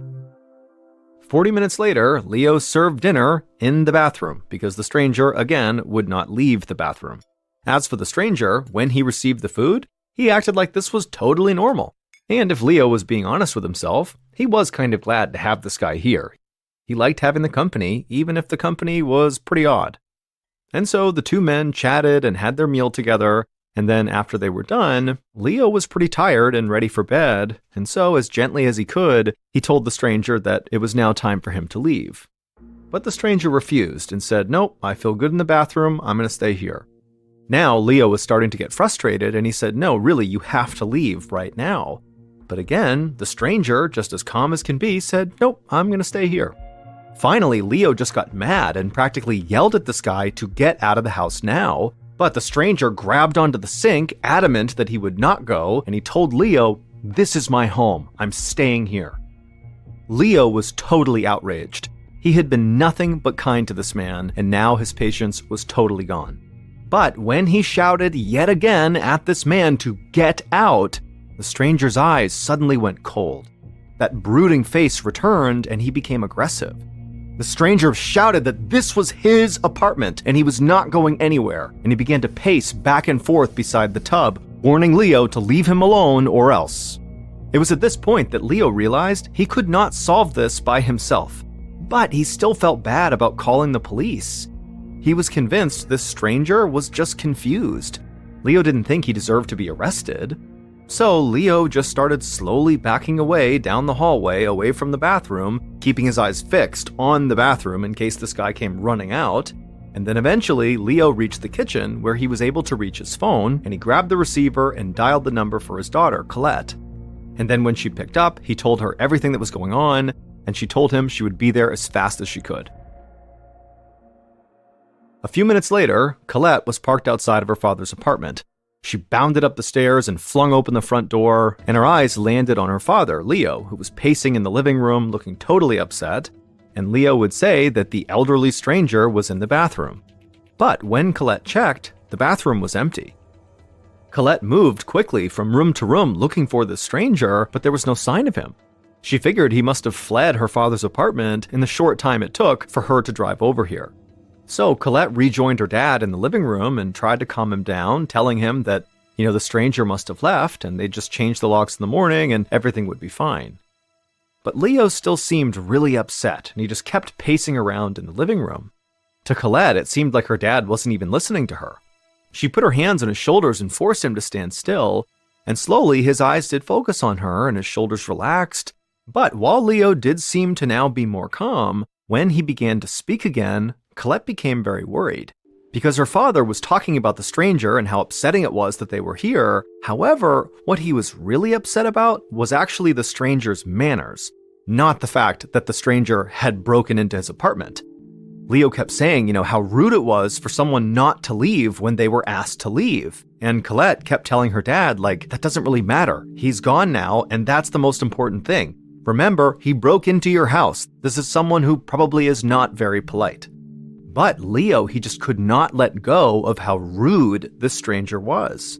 40 minutes later, Leo served dinner in the bathroom because the stranger, again, would not leave the bathroom. As for the stranger, when he received the food, He acted like this was totally normal. And if Leo was being honest with himself, he was kind of glad to have this guy here. He liked having the company, even if the company was pretty odd. And so the two men chatted and had their meal together, and then after they were done, Leo was pretty tired and ready for bed, and so as gently as he could, he told the stranger that it was now time for him to leave. But the stranger refused and said, "Nope, I feel good in the bathroom, I'm going to stay here." Now Leo was starting to get frustrated, and he said, "No, really, you have to leave right now." But again, the stranger, just as calm as can be, said, "Nope, I'm going to stay here." Finally, Leo just got mad and practically yelled at this guy to get out of the house now, but the stranger grabbed onto the sink, adamant that he would not go, and he told Leo, "This is my home, I'm staying here." Leo was totally outraged. He had been nothing but kind to this man, and now his patience was totally gone. But when he shouted yet again at this man to get out, the stranger's eyes suddenly went cold. That brooding face returned, and he became aggressive. The stranger shouted that this was his apartment and he was not going anywhere, and he began to pace back and forth beside the tub, warning Leo to leave him alone or else. It was at this point that Leo realized he could not solve this by himself, but he still felt bad about calling the police. He was convinced this stranger was just confused. Leo didn't think he deserved to be arrested. So Leo just started slowly backing away down the hallway away from the bathroom, keeping his eyes fixed on the bathroom in case this guy came running out. And then eventually Leo reached the kitchen where he was able to reach his phone, and he grabbed the receiver and dialed the number for his daughter, Colette. And then when she picked up, he told her everything that was going on, and she told him she would be there as fast as she could. A few minutes later, Colette was parked outside of her father's apartment. She bounded up the stairs and flung open the front door, and her eyes landed on her father, Leo, who was pacing in the living room looking totally upset, and Leo would say that the elderly stranger was in the bathroom. But when Colette checked, the bathroom was empty. Colette moved quickly from room to room looking for the stranger, but there was no sign of him. She figured he must have fled her father's apartment in the short time it took for her to drive over here. So Colette rejoined her dad in the living room and tried to calm him down, telling him that, the stranger must have left and they'd just change the locks in the morning and everything would be fine. But Leo still seemed really upset, and he just kept pacing around in the living room. To Colette, it seemed like her dad wasn't even listening to her. She put her hands on his shoulders and forced him to stand still, and slowly his eyes did focus on her and his shoulders relaxed. But while Leo did seem to now be more calm, when he began to speak again, Colette became very worried, because her father was talking about the stranger and how upsetting it was that they were here. However, what he was really upset about was actually the stranger's manners, not the fact that the stranger had broken into his apartment. Leo kept saying, how rude it was for someone not to leave when they were asked to leave. And Colette kept telling her dad, that doesn't really matter. He's gone now, and that's the most important thing. Remember, he broke into your house. This is someone who probably is not very polite. But Leo, he just could not let go of how rude this stranger was.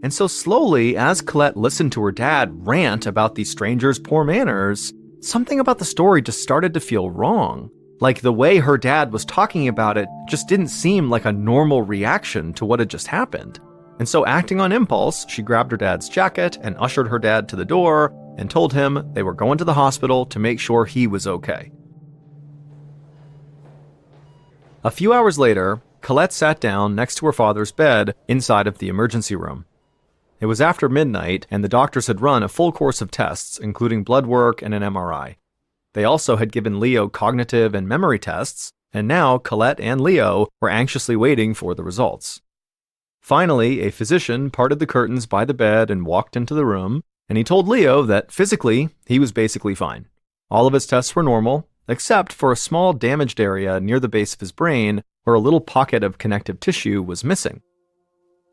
And so slowly, as Colette listened to her dad rant about the stranger's poor manners, something about the story just started to feel wrong. Like the way her dad was talking about it just didn't seem like a normal reaction to what had just happened. And so acting on impulse, she grabbed her dad's jacket and ushered her dad to the door and told him they were going to the hospital to make sure he was okay. A few hours later, Colette sat down next to her father's bed inside of the emergency room. It was after midnight, and the doctors had run a full course of tests, including blood work and an MRI. They also had given Leo cognitive and memory tests, and now Colette and Leo were anxiously waiting for the results. Finally, a physician parted the curtains by the bed and walked into the room, and he told Leo that physically, he was basically fine. All of his tests were normal, except for a small damaged area near the base of his brain where a little pocket of connective tissue was missing.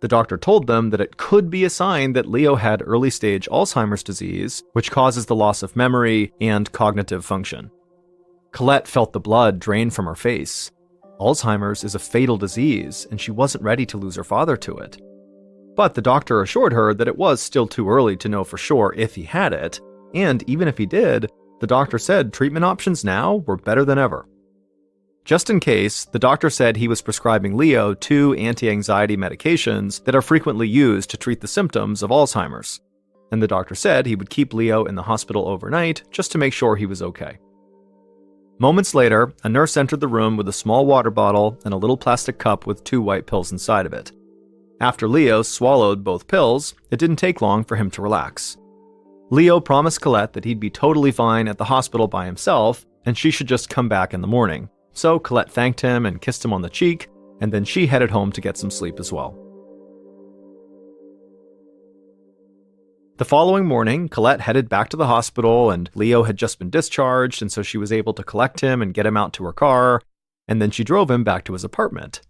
The doctor told them that it could be a sign that Leo had early-stage Alzheimer's disease, which causes the loss of memory and cognitive function. Colette felt the blood drain from her face. Alzheimer's is a fatal disease, and she wasn't ready to lose her father to it. But the doctor assured her that it was still too early to know for sure if he had it, and even if he did, the doctor said treatment options now were better than ever. Just in case, the doctor said he was prescribing Leo 2 anti-anxiety medications that are frequently used to treat the symptoms of Alzheimer's. And the doctor said he would keep Leo in the hospital overnight just to make sure he was okay. Moments later, a nurse entered the room with a small water bottle and a little plastic cup with 2 white pills inside of it. After Leo swallowed both pills, it didn't take long for him to relax. Leo promised Colette that he'd be totally fine at the hospital by himself, and she should just come back in the morning. So Colette thanked him and kissed him on the cheek, and then she headed home to get some sleep as well. The following morning, Colette headed back to the hospital, and Leo had just been discharged, and so she was able to collect him and get him out to her car, and then she drove him back to his apartment.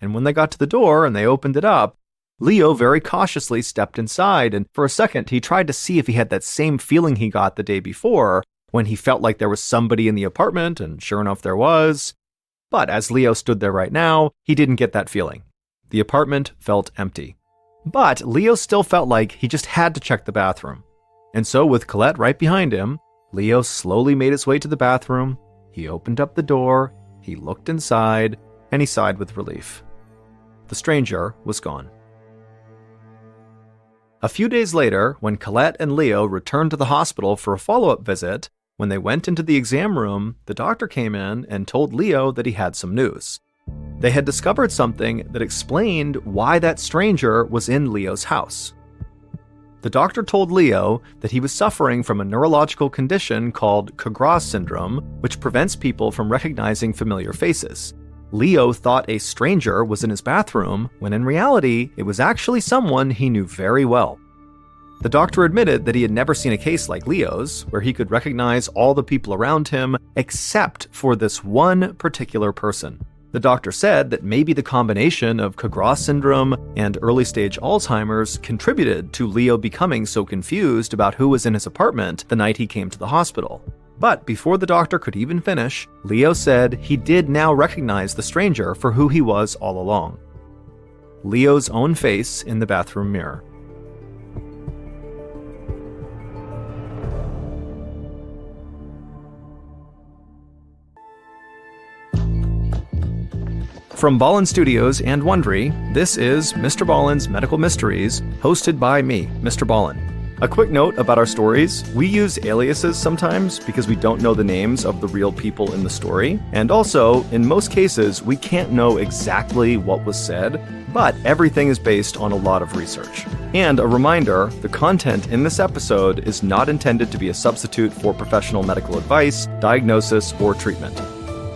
And when they got to the door and they opened it up, Leo very cautiously stepped inside, and for a second he tried to see if he had that same feeling he got the day before, when he felt like there was somebody in the apartment, and sure enough there was. But as Leo stood there right now, he didn't get that feeling. The apartment felt empty. But Leo still felt like he just had to check the bathroom. And so with Colette right behind him, Leo slowly made his way to the bathroom, he opened up the door, he looked inside, and he sighed with relief. The stranger was gone. A few days later, when Colette and Leo returned to the hospital for a follow-up visit, when they went into the exam room, the doctor came in and told Leo that he had some news. They had discovered something that explained why that stranger was in Leo's house. The doctor told Leo that he was suffering from a neurological condition called Cagras syndrome, which prevents people from recognizing familiar faces. Leo thought a stranger was in his bathroom, when in reality, it was actually someone he knew very well. The doctor admitted that he had never seen a case like Leo's, where he could recognize all the people around him except for this one particular person. The doctor said that maybe the combination of Cagras syndrome and early-stage Alzheimer's contributed to Leo becoming so confused about who was in his apartment the night he came to the hospital. But before the doctor could even finish, Leo said he did now recognize the stranger for who he was all along. Leo's own face in the bathroom mirror. From Ballen Studios and Wondery, this is Mr. Ballen's Medical Mysteries, hosted by me, Mr. Ballen. A quick note about our stories: we use aliases sometimes because we don't know the names of the real people in the story, and also, in most cases, we can't know exactly what was said, but everything is based on a lot of research. And a reminder, the content in this episode is not intended to be a substitute for professional medical advice, diagnosis, or treatment.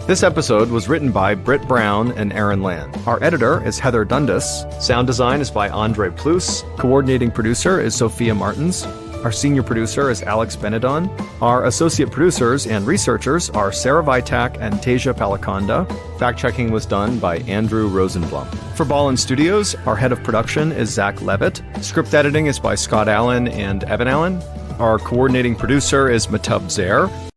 This episode was written by Britt Brown and Aaron Land. Our editor is Heather Dundas. Sound design is by Andre Plus. Coordinating producer is Sophia Martins. Our senior producer is Alex Benedon. Our associate producers and researchers are Sarah Vitak and Teja Palakonda. Fact-checking was done by Andrew Rosenblum. For Ballen Studios, our head of production is Zach Levitt. Script editing is by Scott Allen and Evan Allen. Our coordinating producer is Matub Zaire.